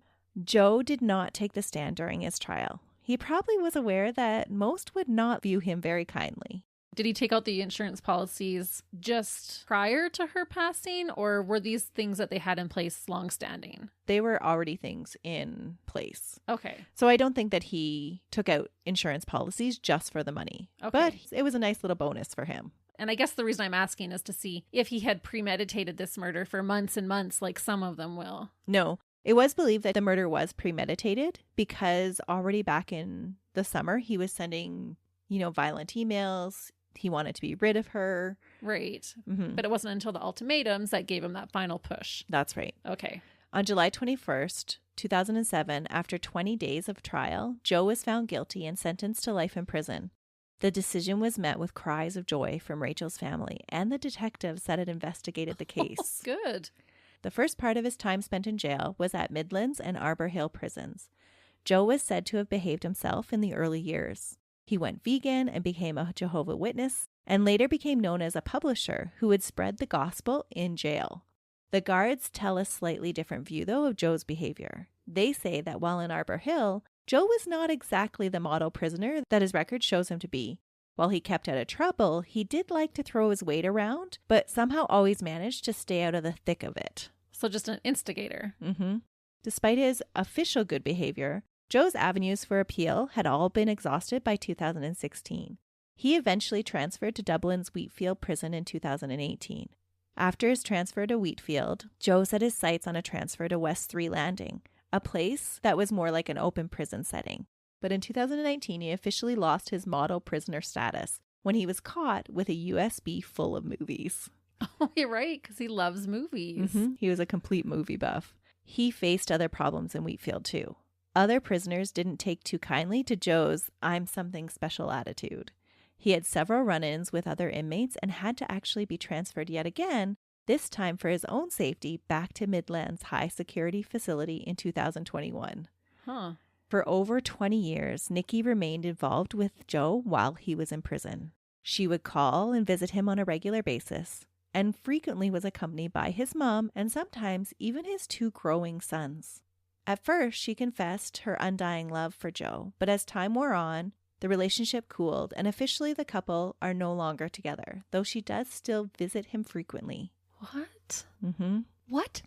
Joe did not take the stand during his trial. He probably was aware that most would not view him very kindly.
Did he take out the insurance policies just prior to her passing, or were these things that they had in place longstanding?
They were already things in place.
Okay.
So I don't think that he took out insurance policies just for the money.
Okay.
But it was a nice little bonus for him.
And I guess the reason I'm asking is to see if he had premeditated this murder for months and months like some of them will.
No. It was believed that the murder was premeditated because already back in the summer, he was sending, violent emails. He wanted to be rid of her.
Right.
Mm-hmm.
But it wasn't until the ultimatums that gave him that final push.
That's right.
Okay.
On July 21st, 2007, after 20 days of trial, Joe was found guilty and sentenced to life in prison. The decision was met with cries of joy from Rachel's family and the detectives that had investigated the case.
Oh, good.
The first part of his time spent in jail was at Midlands and Arbor Hill prisons. Joe was said to have behaved himself in the early years. He went vegan and became a Jehovah's Witness, and later became known as a publisher who would spread the gospel in jail. The guards tell a slightly different view, though, of Joe's behavior. They say that while in Arbor Hill, Joe was not exactly the model prisoner that his record shows him to be. While he kept out of trouble, he did like to throw his weight around, but somehow always managed to stay out of the thick of it.
So just an instigator.
Mm-hmm. Despite his official good behavior, Joe's avenues for appeal had all been exhausted by 2016. He eventually transferred to Dublin's Wheatfield prison in 2018. After his transfer to Wheatfield, Joe set his sights on a transfer to West 3 Landing, a place that was more like an open prison setting. But in 2019, he officially lost his model prisoner status when he was caught with a USB full of movies.
Oh, you're right, because he loves movies.
Mm-hmm. He was a complete movie buff. He faced other problems in Wheatfield, too. Other prisoners didn't take too kindly to Joe's I'm something special attitude. He had several run-ins with other inmates and had to actually be transferred yet again, this time for his own safety, back to Midland's high security facility in 2021.
Huh.
For over 20 years, Nikki remained involved with Joe while he was in prison. She would call and visit him on a regular basis, and frequently was accompanied by his mom and sometimes even his 2 growing sons. At first, she confessed her undying love for Joe, but as time wore on, the relationship cooled, and officially the couple are no longer together, though she does still visit him frequently.
What?
Mm-hmm.
What?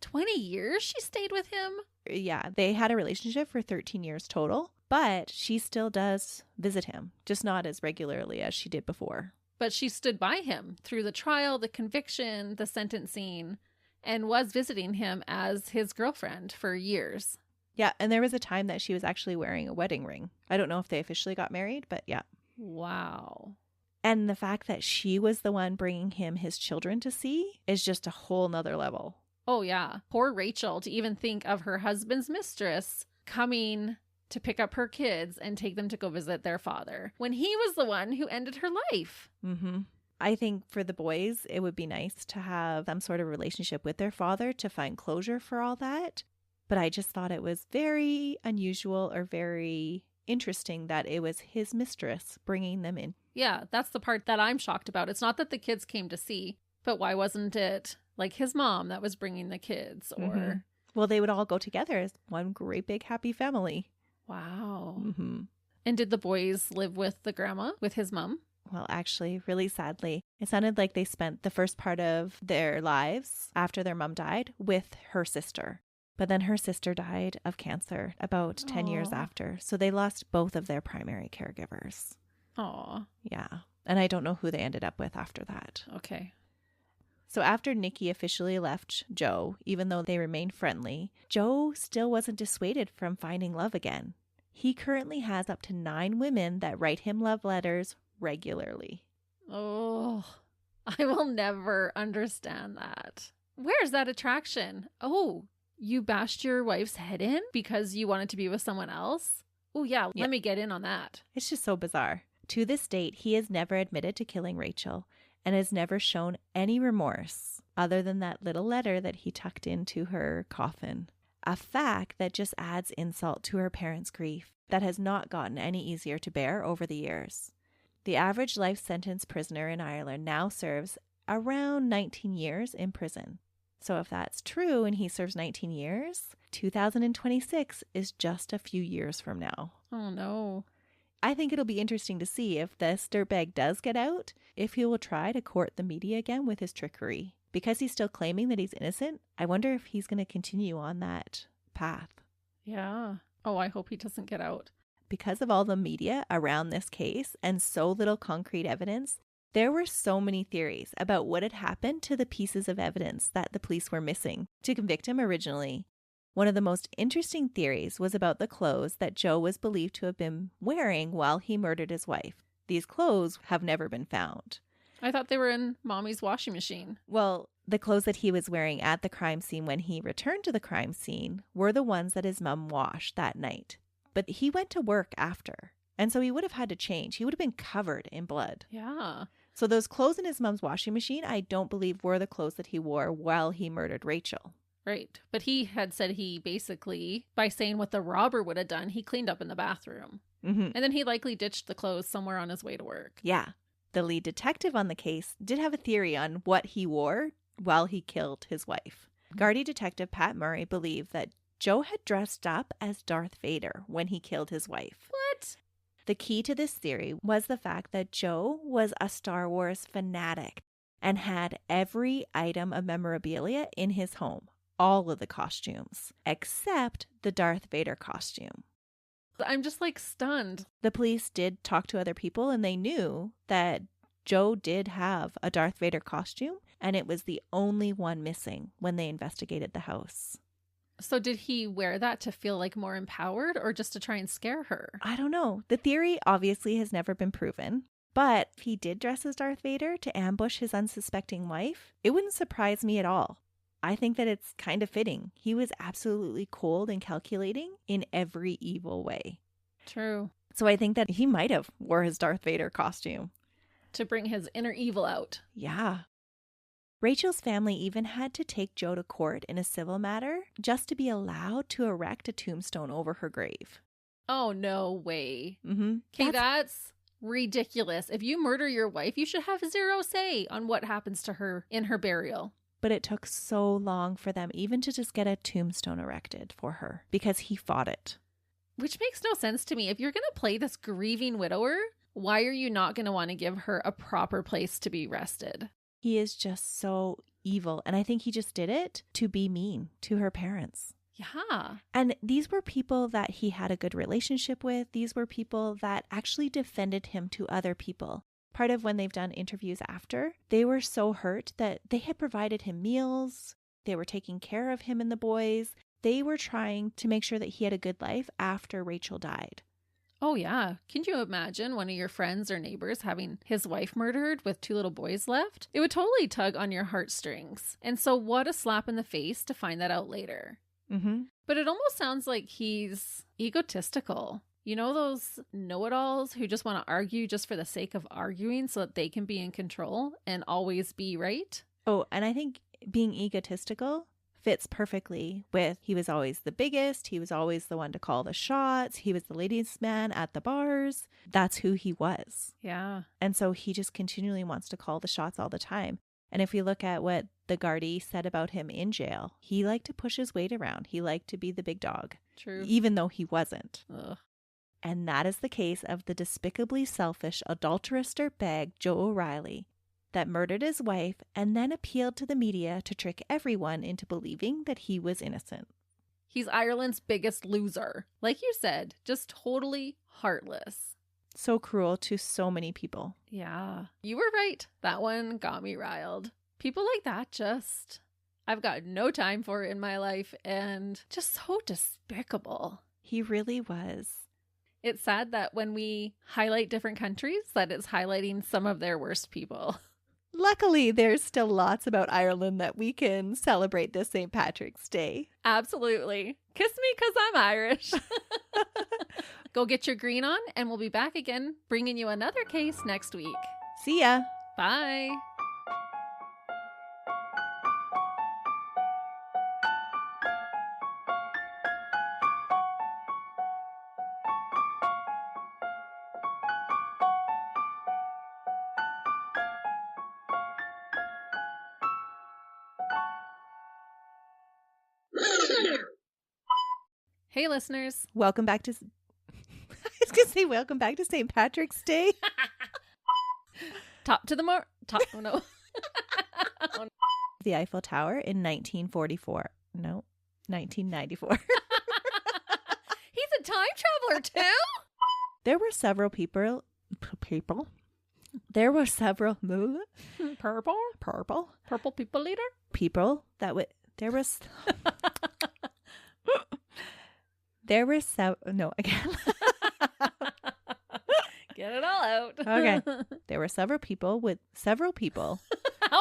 20 years she stayed with him?
Yeah, they had a relationship for 13 years total, but she still does visit him, just not as regularly as she did before.
But she stood by him through the trial, the conviction, the sentencing, and was visiting him as his girlfriend for years.
Yeah, and there was a time that she was actually wearing a wedding ring. I don't know if they officially got married, but yeah.
Wow.
And the fact that she was the one bringing him his children to see is just a whole nother level.
Oh, yeah. Poor Rachel to even think of her husband's mistress coming to pick up her kids and take them to go visit their father when he was the one who ended her life.
Mm-hmm. I think for the boys, it would be nice to have some sort of relationship with their father to find closure for all that. But I just thought it was very unusual or very interesting that it was his mistress bringing them in.
Yeah, that's the part that I'm shocked about. It's not that the kids came to see, but why wasn't it like his mom that was bringing the kids? Or
Mm-hmm. Well, they would all go together as one great big happy family.
Wow.
Mm-hmm.
And did the boys live with the grandma, with his mom?
Well, actually, really sadly, it sounded like they spent the first part of their lives after their mom died with her sister. But then her sister died of cancer about 10 years after. So they lost both of their primary caregivers.
Aw.
Yeah. And I don't know who they ended up with after that.
Okay.
So after Nikki officially left Joe, even though they remained friendly, Joe still wasn't dissuaded from finding love again. He currently has up to 9 women that write him love letters regularly.
Oh, I will never understand that. Where's that attraction? Oh, you bashed your wife's head in because you wanted to be with someone else? Oh, yeah, let me get in on that.
It's just so bizarre. To this date, he has never admitted to killing Rachel and has never shown any remorse other than that little letter that he tucked into her coffin. A fact that just adds insult to her parents' grief that has not gotten any easier to bear over the years. The average life sentence prisoner in Ireland now serves around 19 years in prison. So if that's true and he serves 19 years, 2026 is just a few years from now.
Oh, no.
I think it'll be interesting to see if this dirtbag does get out, if he will try to court the media again with his trickery. Because he's still claiming that he's innocent, I wonder if he's going to continue on that path.
Yeah. Oh, I hope he doesn't get out.
Because of all the media around this case and so little concrete evidence, there were so many theories about what had happened to the pieces of evidence that the police were missing to convict him originally. One of the most interesting theories was about the clothes that Joe was believed to have been wearing while he murdered his wife. These clothes have never been found.
I thought they were in Mommy's washing machine.
Well, the clothes that he was wearing at the crime scene when he returned to the crime scene were the ones that his mom washed that night. But he went to work after, and so he would have had to change. He would have been covered in blood.
Yeah.
So those clothes in his mom's washing machine, I don't believe were the clothes that he wore while he murdered Rachel.
Right. But he had said he basically, by saying what the robber would have done, he cleaned up in the bathroom.
Mm-hmm.
And then he likely ditched the clothes somewhere on his way to work.
Yeah. The lead detective on the case did have a theory on what he wore while he killed his wife. Gardaí detective Pat Murray believed that Joe had dressed up as Darth Vader when he killed his wife.
What?
The key to this theory was the fact that Joe was a Star Wars fanatic and had every item of memorabilia in his home, all of the costumes, except the Darth Vader costume.
I'm just like stunned.
The police did talk to other people and they knew that Joe did have a Darth Vader costume and it was the only one missing when they investigated the house.
So did he wear that to feel like more empowered or just to try and scare her?
I don't know. The theory obviously has never been proven, but if he did dress as Darth Vader to ambush his unsuspecting wife, it wouldn't surprise me at all. I think that it's kind of fitting. He was absolutely cold and calculating in every evil way.
True.
So I think that he might have wore his Darth Vader costume.
To bring his inner evil out.
Yeah. Rachel's family even had to take Joe to court in a civil matter just to be allowed to erect a tombstone over her grave.
Oh, no way.
Mm-hmm.
Okay, that's ridiculous. If you murder your wife, you should have zero say on what happens to her in her burial.
But it took so long for them even to just get a tombstone erected for her because he fought it.
Which makes no sense to me. If you're going to play this grieving widower, why are you not going to want to give her a proper place to be rested?
He is just so evil. And I think he just did it to be mean to her parents.
Yeah.
And these were people that he had a good relationship with. These were people that actually defended him to other people. Part of when they've done interviews after, they were so hurt that they had provided him meals, They were taking care of him and the boys. They were trying to make sure that he had a good life after Rachel died.
Oh, yeah. Can you imagine one of your friends or neighbors having his wife murdered with 2 little boys left? It would totally tug on your heartstrings. And so what a slap in the face to find that out later.
Mm-hmm.
But it almost sounds like he's egotistical. You know those know-it-alls who just want to argue just for the sake of arguing so that they can be in control and always be right?
Oh, and I think being egotistical fits perfectly with he was always the biggest. He was always the one to call the shots. He was the ladies' man at the bars. That's who he was.
Yeah.
And so he just continually wants to call the shots all the time. And if we look at what the Gardaí said about him in jail, he liked to push his weight around. He liked to be the big dog.
True.
Even though he wasn't.
Ugh.
And that is the case of the despicably selfish adulterous dirtbag Joe O'Reilly that murdered his wife and then appealed to the media to trick everyone into believing that he was innocent.
He's Ireland's biggest loser. Like you said, just totally heartless.
So cruel to so many people.
Yeah. You were right. That one got me riled. People like that just, I've got no time for it in my life and just so despicable.
He really was.
It's sad that when we highlight different countries, that it's highlighting some of their worst people.
Luckily, there's still lots about Ireland that we can celebrate this St. Patrick's Day.
Absolutely. Kiss me because I'm Irish. Go get your green on, and we'll be back again, bringing you another case next week.
See ya.
Bye. Hey, listeners.
Welcome back to... I was going to say welcome back to St. Patrick's Day.
Top to the oh, no.
The Eiffel Tower in 1944. No, 1994.
He's a time traveler, too?
There were several people. There were several
Purple people leader?
people that would... There were no, again.
Get it all out.
Okay. There were several people.
How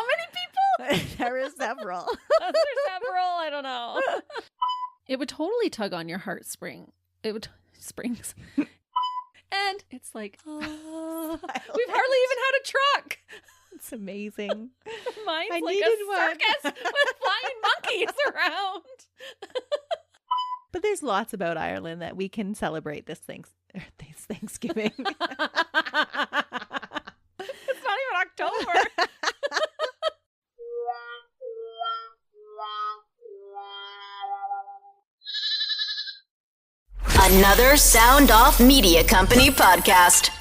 many people?
There were several.
There's several. I don't know. It would totally tug on your heartstrings. It would springs. And it's like, we've hardly even had a truck.
It's amazing.
Mine's
I
like a
needed one.
circus with flying monkeys around.
But there's lots about Ireland that we can celebrate this Thanksgiving.
It's not even October.
Another Sound Off Media Company podcast.